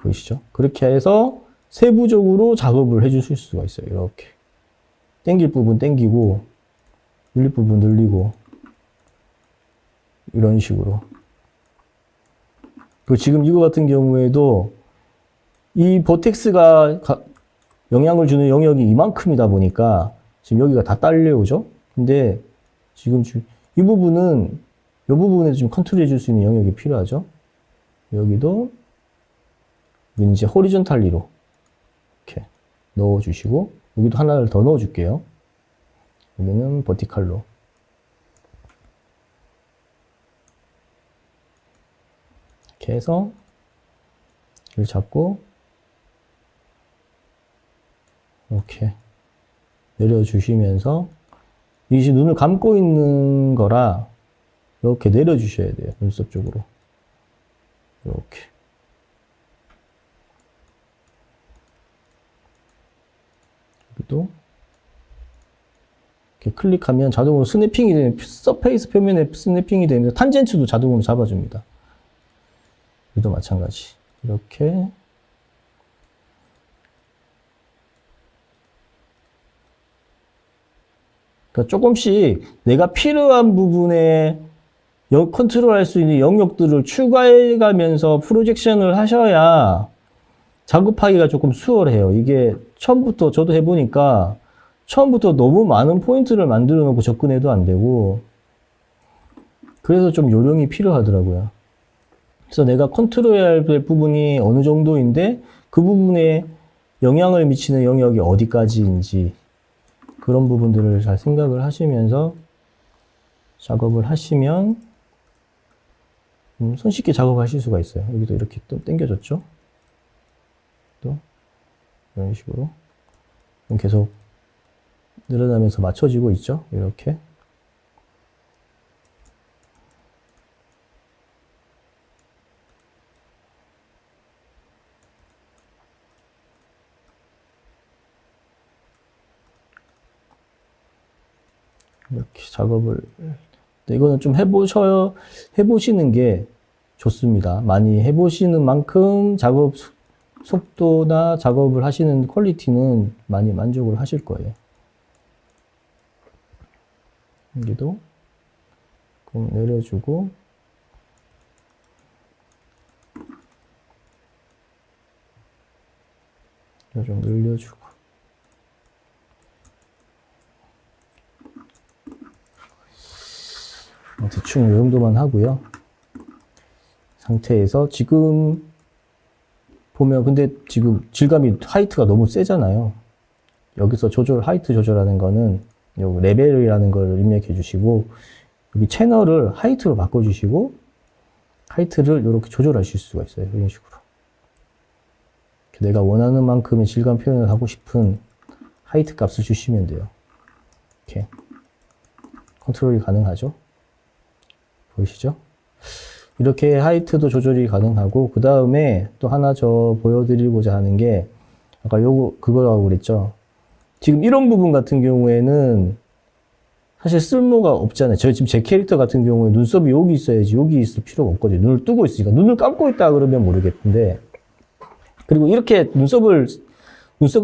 S1: 보이시죠? 그렇게 해서 세부적으로 작업을 해주실 수가 있어요. 이렇게. 당길 부분 당기고, 늘릴 부분 늘리고, 이런 식으로. 그리고 지금 이거 같은 경우에도 이 버텍스가 영향을 주는 영역이 이만큼이다 보니까 지금 여기가 다 딸려오죠? 근데 지금 이 부분은 이 부분에서 좀 컨트롤 해줄 수 있는 영역이 필요하죠? 여기도 이제 호리존탈리로 이렇게 넣어주시고 여기도 하나를 더 넣어줄게요. 여기는 버티칼로 이렇게 해서 이를 잡고 이렇게 내려주시면서 이제 눈을 감고 있는 거라 이렇게 내려주셔야 돼요. 눈썹 쪽으로 이렇게. 여기도 이렇게 클릭하면 자동으로 스냅핑이 되는 서페이스 표면에 스냅핑이 되는데 탄젠츠도 자동으로 잡아줍니다. 여기도 마찬가지. 이렇게 그러니까 조금씩 내가 필요한 부분에 컨트롤할 수 있는 영역들을 추가해 가면서 프로젝션을 하셔야 작업하기가 조금 수월해요. 이게 처음부터 저도 해보니까 처음부터 너무 많은 포인트를 만들어 놓고 접근해도 안 되고 그래서 좀 요령이 필요하더라고요. 그래서 내가 컨트롤해야 될 부분이 어느 정도인데 그 부분에 영향을 미치는 영역이 어디까지인지 그런 부분들을 잘 생각을 하시면서 작업을 하시면 손쉽게 작업하실 수가 있어요. 여기도 이렇게 또 당겨졌죠? 또 이런 식으로 계속 늘어나면서 맞춰지고 있죠? 이렇게 작업을 이거는 좀 해보시는 게 좋습니다. 많이 해보시는 만큼 작업 속도나 작업을 하시는 퀄리티는 많이 만족을 하실 거예요. 여기도 좀 내려주고 좀 늘려주고 대충 이 정도만 하고요. 상태에서 지금 보면 근데 지금 질감이 하이트가 너무 세잖아요. 여기서 하이트 조절하는 거는 요 레벨이라는 걸 입력해 주시고 여기 채널을 하이트로 바꿔 주시고 하이트를 이렇게 조절하실 수가 있어요. 이런 식으로. 내가 원하는 만큼의 질감 표현을 하고 싶은 하이트 값을 주시면 돼요. 이렇게 컨트롤이 가능하죠. 보이시죠? 이렇게 하이트도 조절이 가능하고 그 다음에 또 하나 저 보여드리고자 하는 게 아까 그거라고 그랬죠. 지금 이런 부분 같은 경우에는 사실 쓸모가 없잖아요. 지금 제 캐릭터 같은 경우에 눈썹이 여기 있어야지 여기 있을 필요가 없거든요. 눈을 뜨고 있으니까. 눈을 감고 있다 그러면 모르겠는데 그리고 이렇게 눈썹을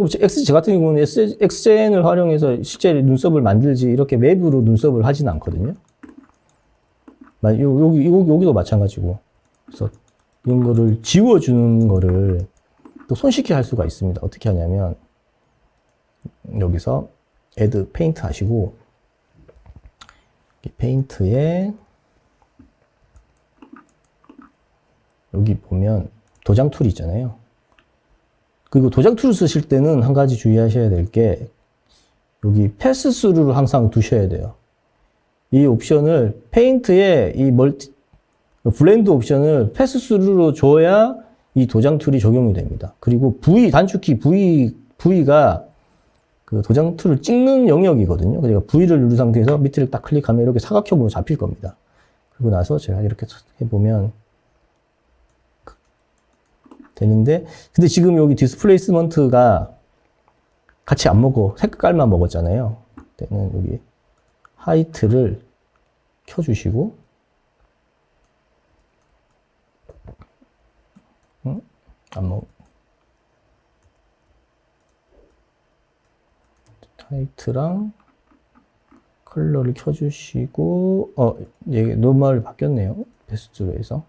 S1: 제 같은 경우는 엑스젠을 활용해서 실제 눈썹을 만들지 이렇게 맵으로 눈썹을 하진 않거든요. 여기도 마찬가지고. 그래서 이런 거를 지워주는 거를 또 손쉽게 할 수가 있습니다. 어떻게 하냐면 여기서 Add Paint 하시고 페인트에 여기 보면 도장 툴이 있잖아요. 그리고 도장 툴을 쓰실 때는 한 가지 주의하셔야 될 게 여기 패스 스루를 항상 두셔야 돼요. 이 옵션을 페인트에 이 블렌드 옵션을 패스 스루로 줘야 이 도장 툴이 적용이 됩니다. 그리고 단축키 V가 그 도장 툴을 찍는 영역이거든요. 그러니까 V를 누른 상태에서 밑을 딱 클릭하면 이렇게 사각형으로 잡힐 겁니다. 그리고 나서 제가 이렇게 해보면 되는데, 근데 지금 여기 디스플레이스먼트가 같이 안 먹어. 색깔만 먹었잖아요. 그때는 여기 하이트를 켜주시고, 안 먹어. 하이트랑 컬러를 켜주시고, 얘 노멀 바뀌었네요. 베스트로에서.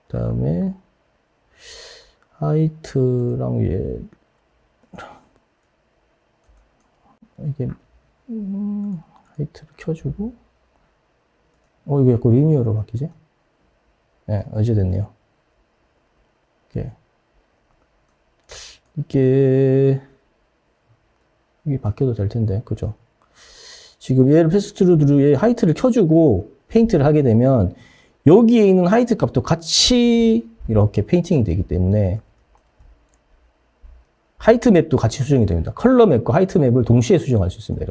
S1: 그 다음에 하이트랑 이게 하이트를 켜주고, 이게 자꾸 리니어로 바뀌지? 네, 어제 됐네요. 이게 바뀌어도 될 텐데, 그죠? 지금 얘를 패스트루드로 하이트를 켜주고 페인트를 하게 되면 여기에 있는 하이트 값도 같이 이렇게 페인팅이 되기 때문에 하이트 맵도 같이 수정이 됩니다. 컬러 맵과 하이트 맵을 동시에 수정할 수 있습니다.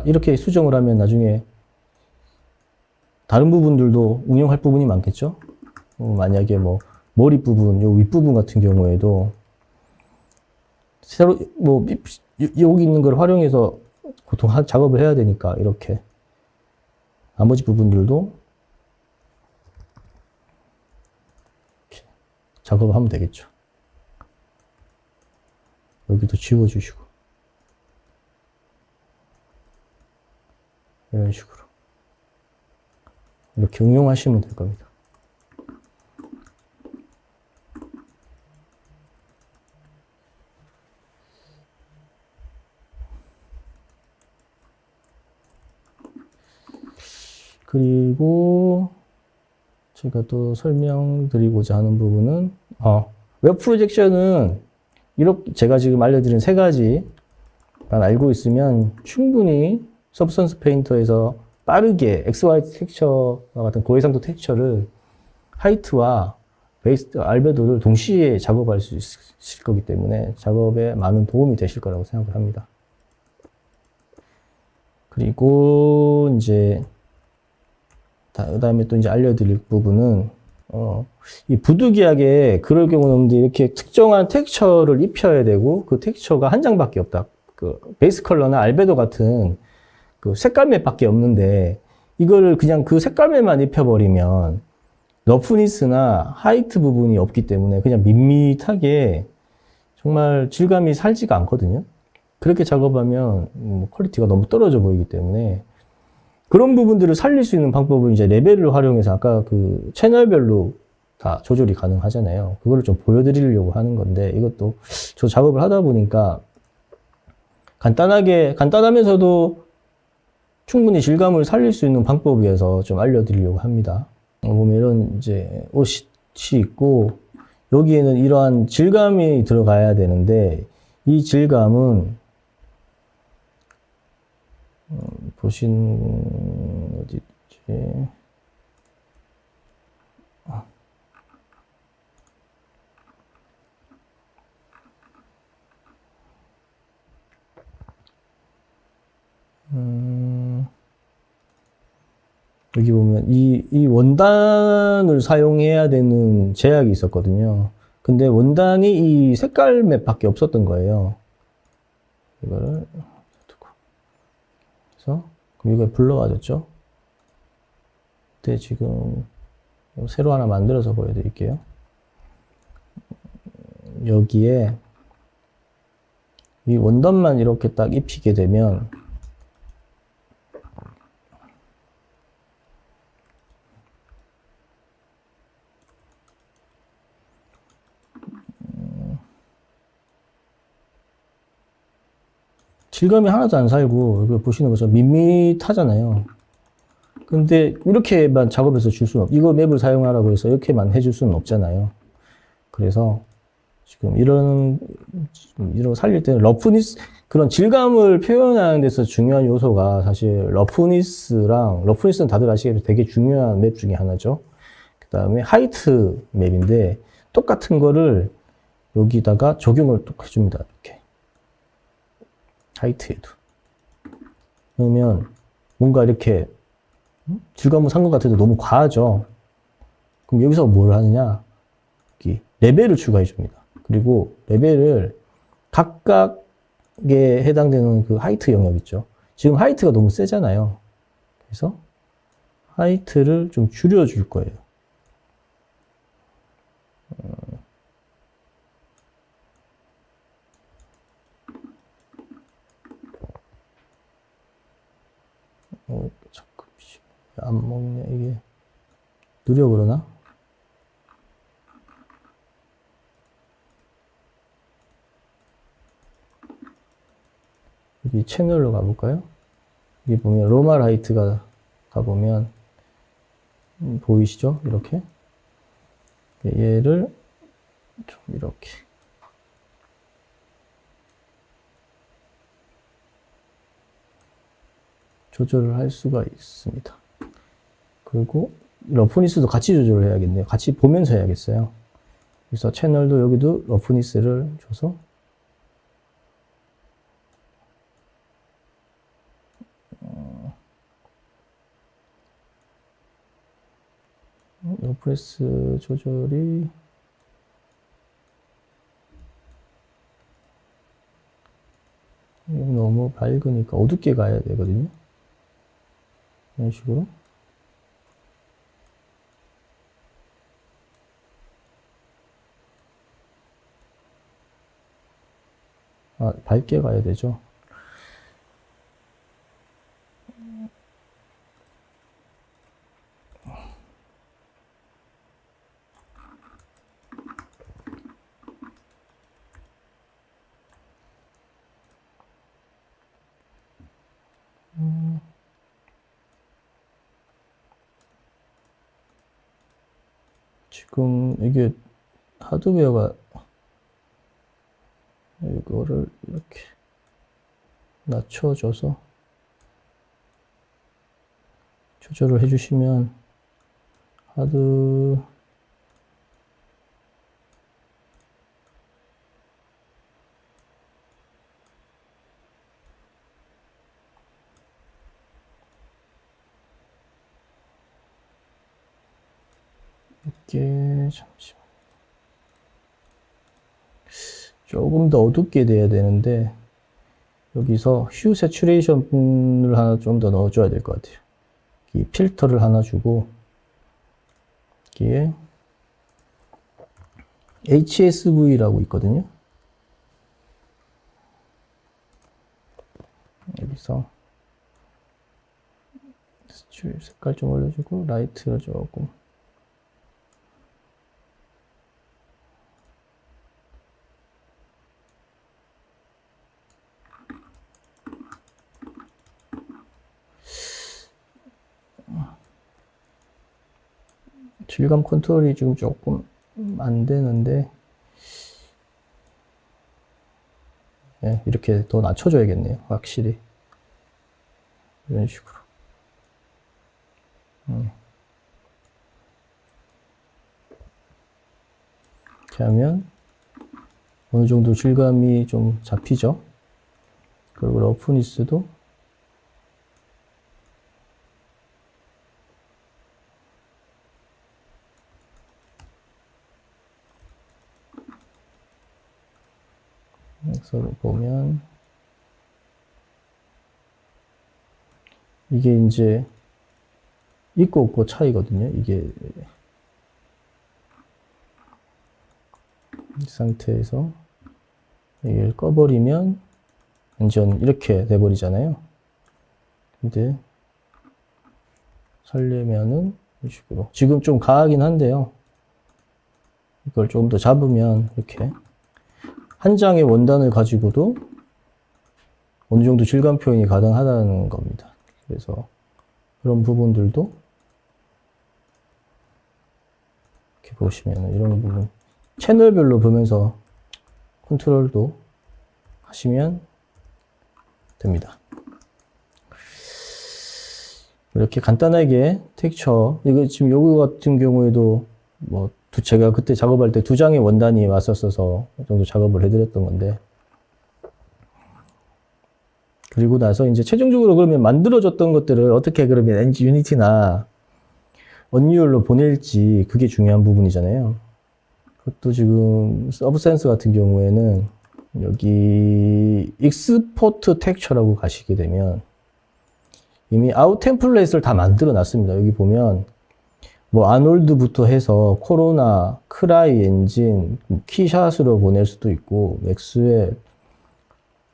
S1: 이렇게 수정을 하면 나중에 다른 부분들도 응용할 부분이 많겠죠? 만약에 머리 부분, 요 윗부분 같은 경우에도 새로 여기 있는 걸 활용해서 보통 작업을 해야 되니까 이렇게 나머지 부분들도 이렇게 작업을 하면 되겠죠. 여기도 지워주시고 이런 식으로 이렇게 응용하시면 될 겁니다. 그리고 제가 또 설명드리고자 하는 부분은 웹 프로젝션은 이렇게 제가 지금 알려드린 세 가지만 알고 있으면 충분히 서브스턴스 페인터에서 빠르게 XY 텍스처와 같은 고해상도 텍스처를 하이트와 베이스 알베도를 동시에 작업할 수 있을 거기 때문에 작업에 많은 도움이 되실 거라고 생각을 합니다. 그리고 이제 그다음에 또 이제 알려드릴 부분은 이 부득이하게 그럴 경우는 없는데 이렇게 특정한 텍스처를 입혀야 되고 그 텍스처가 한 장밖에 없다. 그 베이스 컬러나 알베도 같은 그 색깔맵밖에 없는데 이거를 그냥 그 색깔맵만 입혀버리면 러프니스나 하이트 부분이 없기 때문에 그냥 밋밋하게 정말 질감이 살지가 않거든요. 그렇게 작업하면 퀄리티가 너무 떨어져 보이기 때문에 그런 부분들을 살릴 수 있는 방법은 이제 레벨을 활용해서 아까 그 채널별로 다 조절이 가능하잖아요. 그거를 좀 보여드리려고 하는 건데, 이것도 저 작업을 하다 보니까 간단하면서도 충분히 질감을 살릴 수 있는 방법이어서 좀 알려드리려고 합니다. 보면 이런 이제 옷이 있고, 여기에는 이러한 질감이 들어가야 되는데, 이 질감은 보시는 어디 있지? 여기 보면 이 원단을 사용해야 되는 제약이 있었거든요. 근데 원단이 이 색깔 맵밖에 없었던 거예요. 이거를 두고 그래서 그럼 이거 불러와줬죠. 근데 지금 새로 하나 만들어서 보여드릴게요. 여기에 이 원단만 이렇게 딱 입히게 되면 질감이 하나도 안 살고, 이거 보시는 것처럼 밋밋하잖아요. 근데 이렇게만 작업해서 줄 수는 이거 맵을 사용하라고 해서 이렇게만 해줄 수는 없잖아요. 그래서 지금 이런 살릴 때는 러프니스, 그런 질감을 표현하는 데서 중요한 요소가 사실 러프니스는 다들 아시겠지만 되게 중요한 맵 중에 하나죠. 그 다음에 하이트 맵인데, 똑같은 거를 여기다가 적용을 또 해줍니다. 이렇게. 하이트에도. 그러면 뭔가 이렇게 질감을 산 것 같아도 너무 과하죠. 그럼 여기서 뭘 하느냐? 여기 레벨을 추가해 줍니다. 그리고 레벨을 각각에 해당되는 그 하이트 영역 있죠. 지금 하이트가 너무 세잖아요. 그래서 하이트를 좀 줄여줄 거예요. 자꾸 안 먹냐 이게 느려 그러나? 여기 채널로 가볼까요? 여기 보면 로말 하이트가 가보면 보이시죠? 이렇게 얘를 좀 이렇게 조절을 할 수가 있습니다. 그리고 러프니스도 같이 조절을 해야겠네요. 같이 보면서 해야겠어요. 그래서 채널도 여기도 러프니스를 줘서 러프니스 조절이 너무 밝으니까 어둡게 가야 되거든요. 이런 식으로. 밝게 가야 되죠. 지금 이게 하드웨어가 이거를 이렇게 낮춰줘서 조절을 해주시면 하드 이렇게 잠시만 조금 더 어둡게 돼야 되는데 여기서 휴 세츄레이션을 하나 좀 더 넣어줘야 될 것 같아요. 이 필터를 하나 주고 여기에 HSV라고 있거든요. 여기서 색깔 좀 올려주고 라이트를 조금 질감 컨트롤이 지금 조금 안 되는데, 네, 이렇게 더 낮춰줘야겠네요. 확실히. 이런 식으로. 이렇게 하면 어느 정도 질감이 좀 잡히죠. 그리고 러프니스도 그래서 보면 이게 이제 있고 없고 차이거든요. 이게 이 상태에서 이걸 꺼버리면 완전 이렇게 돼버리잖아요. 근데 살려면은 이 식으로 지금 좀 가하긴 한데요. 이걸 조금 더 잡으면 이렇게 한 장의 원단을 가지고도 어느 정도 질감 표현이 가능하다는 겁니다. 그래서 그런 부분들도 이렇게 보시면 이런 부분 채널별로 보면서 컨트롤도 하시면 됩니다. 이렇게 간단하게 텍스처, 이거 지금 요거 같은 경우에도 뭐 제가 그때 작업할 때 2장의 원단이 왔었어서 이 정도 작업을 해드렸던 건데, 그리고 나서 이제 최종적으로 그러면 만들어졌던 것들을 어떻게 그러면 엔진 유니티나 언리얼로 보낼지, 그게 중요한 부분이잖아요. 그것도 지금 서브센스 같은 경우에는 여기 익스포트 텍스처라고 가시게 되면 이미 아웃 템플릿을 다 만들어 놨습니다. 여기 보면 뭐 아놀드부터 해서 코로나, 크라이 엔진, 키샷으로 보낼 수도 있고, 맥스웰,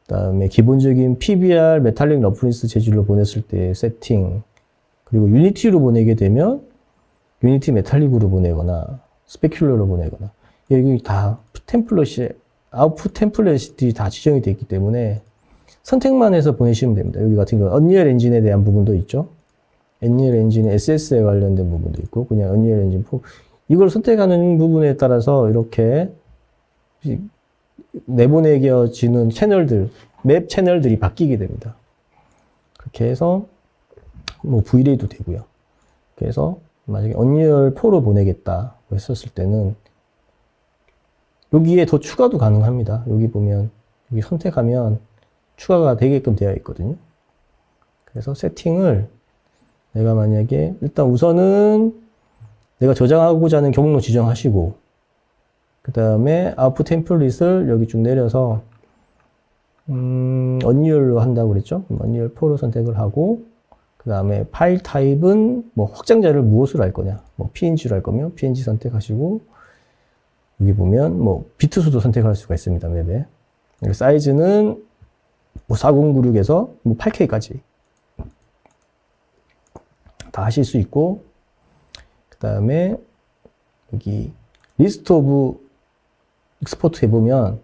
S1: 그다음에 기본적인 PBR 메탈릭 러프니스 재질로 보냈을 때 세팅, 그리고 유니티로 보내게 되면 유니티 메탈릭으로 보내거나 스페큘러로 보내거나, 여기 다 템플릿이, 아웃풋 템플릿이 다 지정이 되어 있기 때문에 선택만 해서 보내시면 됩니다. 여기 같은 경우 언리얼 엔진에 대한 부분도 있죠. 언리얼 엔진의 SS에 관련된 부분도 있고, 그냥 언리얼 엔진 4. 이걸 선택하는 부분에 따라서 이렇게 내보내겨지는 채널들, 맵 채널들이 바뀌게 됩니다. 그렇게 해서 뭐 V레이도 되고요. 그래서 만약에 언리얼 4로 보내겠다 했었을 때는 여기에 더 추가도 가능합니다. 여기 보면 여기 선택하면 추가가 되게끔 되어 있거든요. 그래서 세팅을 내가 만약에 일단 우선은 내가 저장하고자 하는 경로 지정하시고, 그 다음에 아웃풋 템플릿을 여기 쭉 내려서 언리얼로 한다고 그랬죠. 언리얼 4로 선택을 하고, 그 다음에 파일 타입은 뭐 확장자를 무엇으로 할 거냐, 뭐 PNG로 할 거면 PNG 선택하시고, 여기 보면 뭐 비트수도 선택할 수가 있습니다. 맵에 사이즈는 뭐 4096에서 뭐 8K까지 다 하실 수 있고, 그 다음에 여기 리스트 오브 익스포트 해보면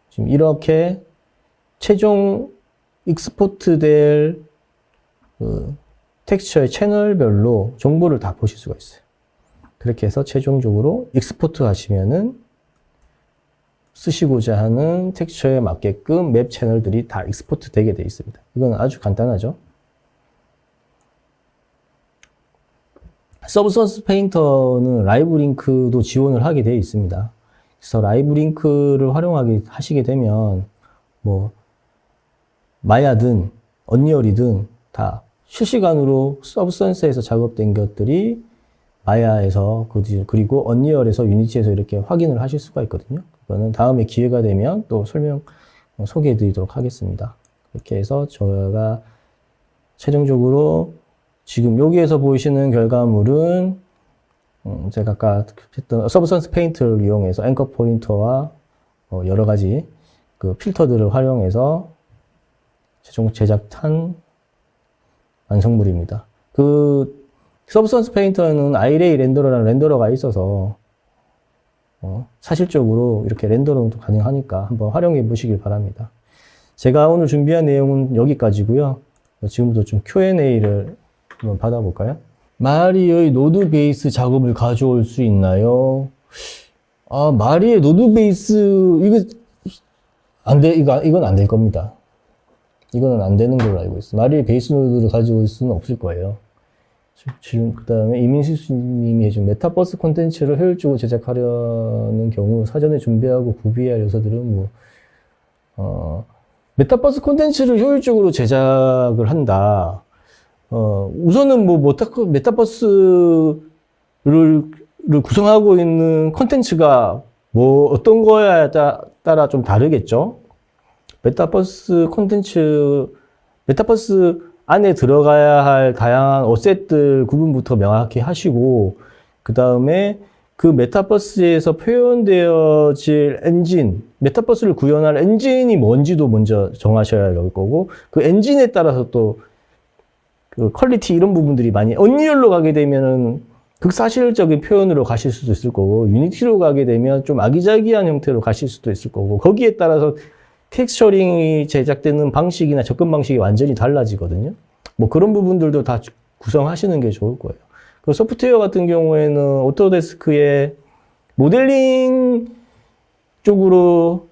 S1: 지금 이렇게 최종 익스포트 될 텍스처의 채널별로 정보를 다 보실 수가 있어요. 그렇게 해서 최종적으로 익스포트 하시면은 쓰시고자 하는 텍스처에 맞게끔 맵 채널들이 다 익스포트 되게 되어 있습니다. 이건 아주 간단하죠. 서브선스 페인터는 라이브 링크도 지원을 하게 되어 있습니다. 그래서 라이브 링크를 하시게 되면 뭐 마야든 언리얼이든 다 실시간으로 서브선스에서 작업된 것들이 마야에서 그리고 언리얼에서 유니티에서 이렇게 확인을 하실 수가 있거든요. 그거는 다음에 기회가 되면 또 소개해 드리도록 하겠습니다. 이렇게 해서 저희가 최종적으로 지금 여기에서 보이시는 결과물은 제가 아까 했던 서브선스 페인트를 이용해서 앵커 포인터와 여러 가지 그 필터들을 활용해서 최종 제작한 완성물입니다. 그 서브선스 페인터는 아이레이 렌더러라는 렌더러가 있어서 사실적으로 이렇게 렌더러도 가능하니까 한번 활용해 보시길 바랍니다. 제가 오늘 준비한 내용은 여기까지고요. 지금부터 좀 Q&A를 한번 받아볼까요? 마리의 노드 베이스 작업을 가져올 수 있나요? 아, 마리의 노드 베이스, 이건 안 될 겁니다. 이거는 안 되는 걸로 알고 있어요. 마리의 베이스 노드를 가져올 수는 없을 거예요. 그 다음에 이민수 님이 해준 메타버스 콘텐츠를 효율적으로 제작하려는 경우 사전에 준비하고 구비해야 할 요소들은 메타버스 콘텐츠를 효율적으로 제작을 한다. 우선은 메타버스를 구성하고 있는 콘텐츠가 어떤 거에 따라 좀 다르겠죠? 메타버스 안에 들어가야 할 다양한 어셋들 구분부터 명확히 하시고, 그 다음에 그 메타버스에서 표현되어질 엔진, 메타버스를 구현할 엔진이 뭔지도 먼저 정하셔야 할 거고, 그 엔진에 따라서 또 그 퀄리티 이런 부분들이 많이, 언리얼로 가게 되면은 극사실적인 표현으로 가실 수도 있을 거고, 유니티로 가게 되면 좀 아기자기한 형태로 가실 수도 있을 거고, 거기에 따라서 텍스처링이 제작되는 방식이나 접근 방식이 완전히 달라지거든요. 뭐 그런 부분들도 다 구성하시는 게 좋을 거예요. 그 소프트웨어 같은 경우에는 오토데스크의 모델링 쪽으로,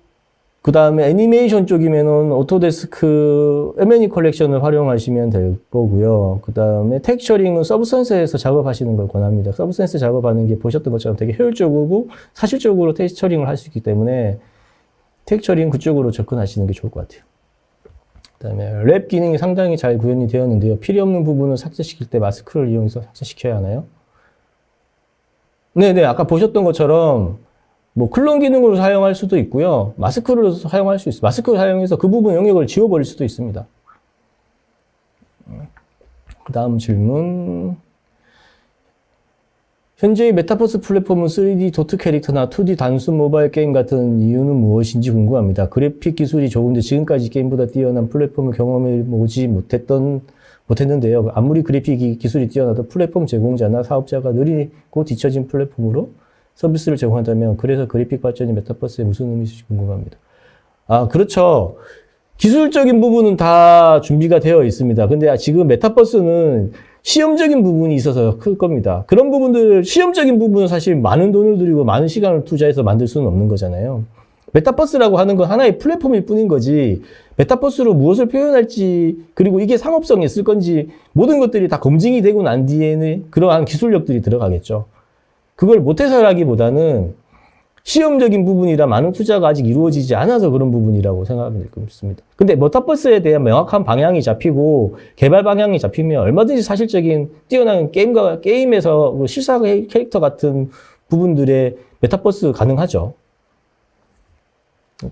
S1: 그 다음에 애니메이션 쪽이면은 오토데스크 M&E 컬렉션을 활용하시면 될 거고요. 그 다음에 텍스처링은 서브센스에서 작업하시는 걸 권합니다. 서브센스 작업하는 게 보셨던 것처럼 되게 효율적이고 사실적으로 텍스처링을 할 수 있기 때문에 텍스처링 그쪽으로 접근하시는 게 좋을 것 같아요. 그 다음에 랩 기능이 상당히 잘 구현이 되었는데요. 필요 없는 부분을 삭제시킬 때 마스크를 이용해서 삭제시켜야 하나요? 네네, 아까 보셨던 것처럼 클론 기능으로 사용할 수도 있고요. 마스크를 사용할 수 있어요. 마스크를 사용해서 그 부분 영역을 지워버릴 수도 있습니다. 그 다음 질문. 현재의 메타버스 플랫폼은 3D 도트 캐릭터나 2D 단순 모바일 게임 같은 이유는 무엇인지 궁금합니다. 그래픽 기술이 좋은데 지금까지 게임보다 뛰어난 플랫폼을 경험해보지 못했는데요. 아무리 그래픽 기술이 뛰어나도 플랫폼 제공자나 사업자가 느리고 뒤처진 플랫폼으로 서비스를 제공한다면, 그래서 그래픽 발전이 메타버스에 무슨 의미인지 궁금합니다. 아, 그렇죠. 기술적인 부분은 다 준비가 되어 있습니다. 근데 지금 메타버스는 시험적인 부분이 있어서 클 겁니다. 그런 부분들, 시험적인 부분은 사실 많은 돈을 들이고 많은 시간을 투자해서 만들 수는 없는 거잖아요. 메타버스라고 하는 건 하나의 플랫폼일 뿐인 거지, 메타버스로 무엇을 표현할지, 그리고 이게 상업성이 있을 건지, 모든 것들이 다 검증이 되고 난 뒤에는 그러한 기술력들이 들어가겠죠. 그걸 못해서라기보다는 시험적인 부분이라 많은 투자가 아직 이루어지지 않아서 그런 부분이라고 생각하면 됩니다. 근데 메타버스에 대한 명확한 방향이 잡히고 개발 방향이 잡히면 얼마든지 사실적인 뛰어난 게임에서 실사 캐릭터 같은 부분들의 메타버스 가능하죠.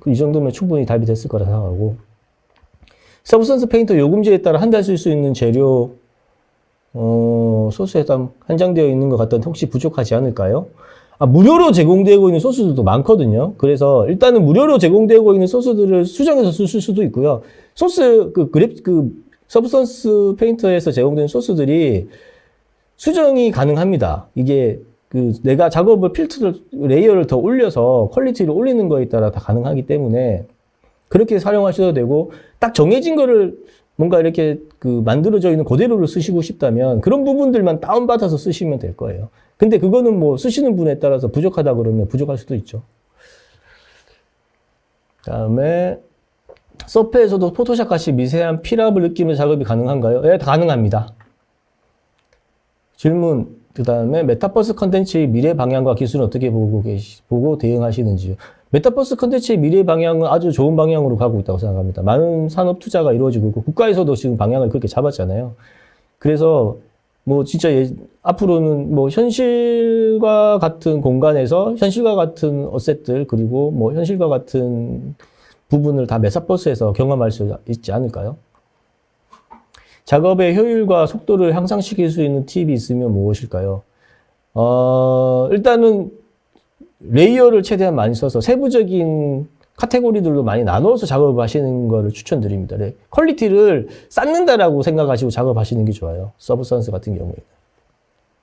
S1: 이 정도면 충분히 답이 됐을 거라 생각하고, 서브스턴스 페인터 요금제에 따라 한 달 쓸 수 있는 재료 소스에 한정되어 있는 것 같던데 혹시 부족하지 않을까요? 무료로 제공되고 있는 소스들도 많거든요. 그래서 일단은 무료로 제공되고 있는 소스들을 수정해서 쓸 수도 있고요. 서브스턴스 페인터에서 제공되는 소스들이 수정이 가능합니다. 이게 내가 작업을 레이어를 더 올려서 퀄리티를 올리는 거에 따라 다 가능하기 때문에 그렇게 사용하셔도 되고, 딱 정해진 거를 뭔가 이렇게 만들어져 있는 그대로를 쓰시고 싶다면 그런 부분들만 다운받아서 쓰시면 될 거예요. 근데 그거는 쓰시는 분에 따라서 부족하다 그러면 부족할 수도 있죠. 그 다음에 서페에서도 포토샵 같이 미세한 필압을 느끼는 작업이 가능한가요? 네, 가능합니다. 질문. 그 다음에 메타버스 컨텐츠의 미래 방향과 기술은 어떻게 보고 대응하시는지요? 메타버스 컨텐츠의 미래 방향은 아주 좋은 방향으로 가고 있다고 생각합니다. 많은 산업 투자가 이루어지고 있고, 국가에서도 지금 방향을 그렇게 잡았잖아요. 그래서 진짜 앞으로는 현실과 같은 공간에서 현실과 같은 어셋들, 그리고 현실과 같은 부분을 다 메타버스에서 경험할 수 있지 않을까요? 작업의 효율과 속도를 향상시킬 수 있는 팁이 있으면 무엇일까요? 일단은 레이어를 최대한 많이 써서 세부적인 카테고리들로 많이 나눠서 작업을 하시는 거를 추천드립니다. 네. 퀄리티를 쌓는다라고 생각하시고 작업하시는 게 좋아요. 서브스턴스 같은 경우에.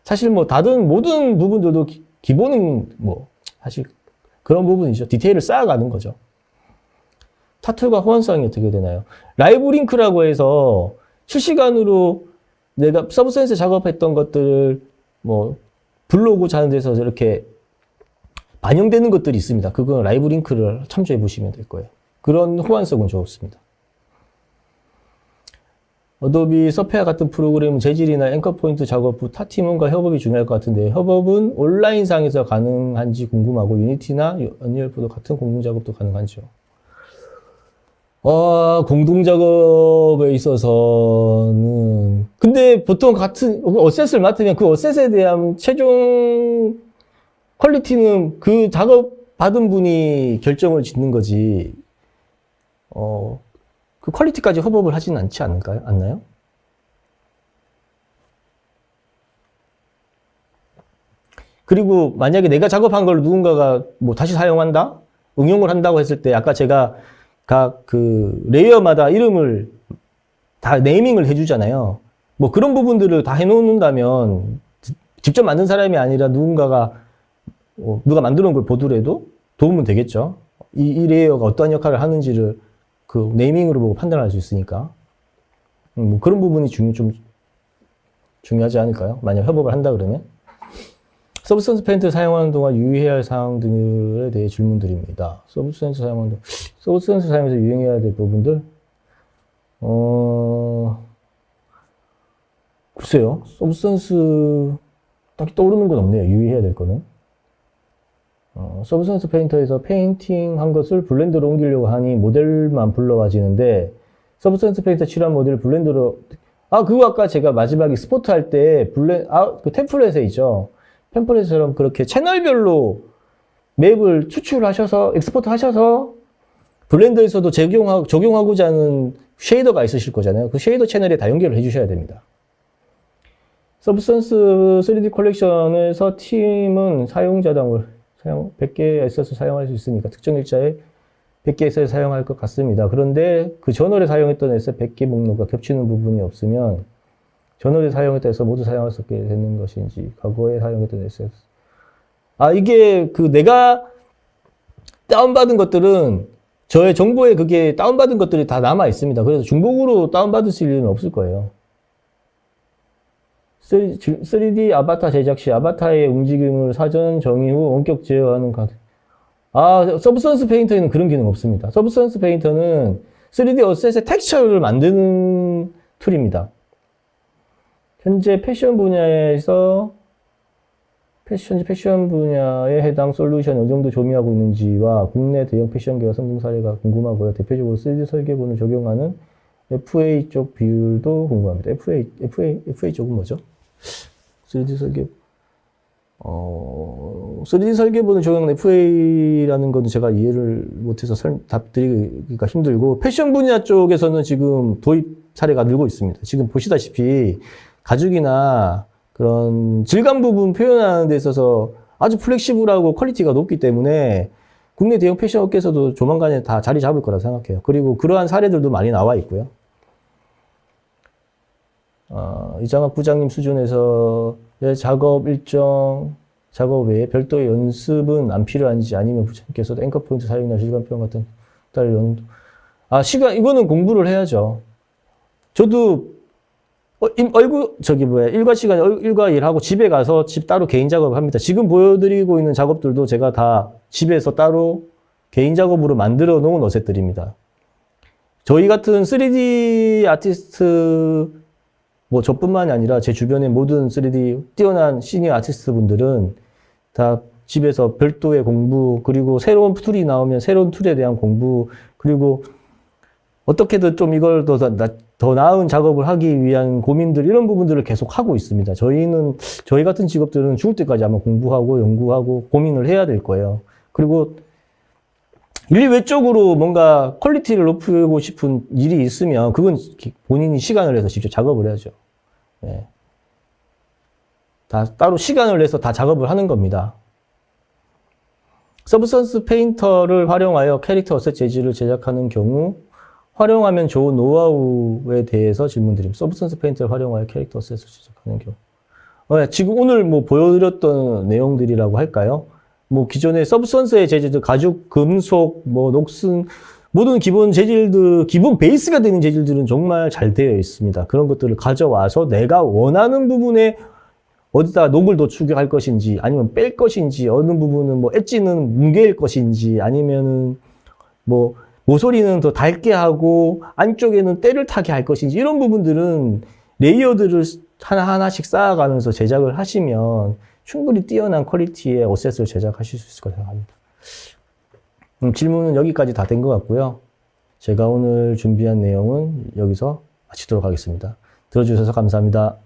S1: 사실 다른 모든 부분들도 기본은 사실 그런 부분이죠. 디테일을 쌓아가는 거죠. 타툴과 호환성이 어떻게 되나요? 라이브 링크라고 해서 실시간으로 내가 서브센스 작업했던 것들, 뭐, 블로그 자는 데서 이렇게 반영되는 것들이 있습니다. 그거 라이브 링크를 참조해 보시면 될 거예요. 그런 호환성은 좋습니다. 어도비 서페아 같은 프로그램은 재질이나 앵커 포인트 작업 후 타 팀원과 협업이 중요할 것 같은데 협업은 온라인상에서 가능한지 궁금하고 유니티나 언리얼포도 같은 공동 작업도 가능한지요? 공동 작업에 있어서는 근데 보통 같은 어셋을 맡으면 그 어셋에 대한 최종 퀄리티는 그 작업 받은 분이 결정을 짓는 거지. 그 퀄리티까지 협업을 하지는 않지 않나요? 그리고 만약에 내가 작업한 걸 누군가가 뭐 다시 사용한다? 응용을 한다고 했을 때 아까 제가 각 그 레이어마다 이름을 다 네이밍을 해주잖아요. 뭐 그런 부분들을 다 해놓는다면 직접 만든 사람이 아니라 누군가가 누가 만들어 놓은 걸 보더라도 도움은 되겠죠. 이 레이어가 어떠한 역할을 하는지를 그 네이밍으로 보고 판단할 수 있으니까 뭐 그런 부분이 좀 중요하지 않을까요? 만약 협업을 한다 그러면 서브스턴스 페인트 사용하는 동안 유의해야 할 사항 등에 대해 질문드립니다. 서브스턴스 사용해서 유의해야 될 부분들 글쎄요. 서브스턴스 딱히 떠오르는 건 없네요. 유의해야 될 거는 서브스턴스 페인터에서 페인팅 한 것을 블렌더로 옮기려고 하니 모델만 불러와지는데 서브스턴스 페인터 칠한 모델을 블렌더로 그거 아까 제가 마지막에 스포트 할 때 그 템플릿에 있죠. 템플릿처럼 그렇게 채널별로 맵을 추출하셔서 엑스포트 하셔서 블렌더에서도 적용하고자 하는 쉐이더가 있으실 거잖아요. 그 쉐이더 채널에 다 연결을 해주셔야 됩니다. 서브스턴스 3D 컬렉션에서 팀은 사용자당을 100개의 에셋을 사용할 수 있으니까 특정 일자에 100개 에셋을 사용할 것 같습니다. 그런데 그 저널에 사용했던 에셋 100개 목록과 겹치는 부분이 없으면 저널에 사용했다 해서 모두 사용할 수 없게 되는 것인지 과거에 사용했던 에셋 이게 그 내가 다운받은 것들은 저의 정보에 그게 다운받은 것들이 다 남아 있습니다. 그래서 중복으로 다운받으실 일은 없을 거예요. 3D 아바타 제작 시 아바타의 움직임을 사전 정의 후 원격 제어하는 카드. 서브스턴스 페인터에는 그런 기능 없습니다. 서브스턴스 페인터는 3D 어셋의 텍스처를 만드는 툴입니다. 현재 패션 분야에서 패션 분야에 해당 솔루션이 어느 정도 조미하고 있는지와 국내 대형 패션 기업 성공 사례가 궁금하고요. 대표적으로 3D 설계본을 적용하는 FA 쪽 비율도 궁금합니다. FA 쪽은 뭐죠? 3D 설계본을 적용하는 FA라는 건 제가 이해를 못해서 답드리기가 힘들고, 패션 분야 쪽에서는 지금 도입 사례가 늘고 있습니다. 지금 보시다시피 가죽이나 그런 질감 부분 표현하는 데 있어서 아주 플렉시블하고 퀄리티가 높기 때문에 국내 대형 패션 업계에서도 조만간에 다 자리 잡을 거라 생각해요. 그리고 그러한 사례들도 많이 나와 있고요. 이장학 부장님 수준에서 작업 외에 별도의 연습은 안 필요한지, 아니면 부장님께서도 앵커 포인트 사용이나 시간 표현 같은 이거는 공부를 해야죠. 저도 일과 시간에 일과 일하고 집에 가서 따로 개인 작업을 합니다. 지금 보여드리고 있는 작업들도 제가 다 집에서 따로 개인 작업으로 만들어 놓은 어셋들입니다. 저희 같은 3D 아티스트, 저뿐만이 아니라 제 주변의 모든 3D 뛰어난 시니어 아티스트 분들은 다 집에서 별도의 공부, 그리고 새로운 툴이 나오면 새로운 툴에 대한 공부, 그리고 어떻게든 좀 이걸 더 나은 작업을 하기 위한 고민들, 이런 부분들을 계속 하고 있습니다. 저희 같은 직업들은 죽을 때까지 아마 공부하고 연구하고 고민을 해야 될 거예요. 그리고 일 외적으로 뭔가 퀄리티를 높이고 싶은 일이 있으면 그건 본인이 시간을 내서 직접 작업을 해야죠. 네. 다 따로 시간을 내서 다 작업을 하는 겁니다. 서브스턴스 페인터를 활용하여 캐릭터 어셋 재질을 제작하는 경우 활용하면 좋은 노하우에 대해서 질문드립니다. 서브스턴스 페인터를 활용하여 캐릭터 어셋을 제작하는 경우. 지금 오늘 보여드렸던 내용들이라고 할까요? 기존의 서브스턴스의 재질들, 가죽, 금속, 녹슨, 모든 기본 재질들, 기본 베이스가 되는 재질들은 정말 잘 되어 있습니다. 그런 것들을 가져와서 내가 원하는 부분에 어디다 녹을 더 추가할 것인지, 아니면 뺄 것인지, 어느 부분은 뭐 엣지는 뭉개일 것인지, 아니면은 뭐 모서리는 더 닳게 하고 안쪽에는 때를 타게 할 것인지, 이런 부분들은 레이어드를 하나하나씩 쌓아가면서 제작을 하시면 충분히 뛰어난 퀄리티의 어셋을 제작하실 수 있을 거라고 생각합니다. 질문은 여기까지 다 된 것 같고요. 제가 오늘 준비한 내용은 여기서 마치도록 하겠습니다. 들어주셔서 감사합니다.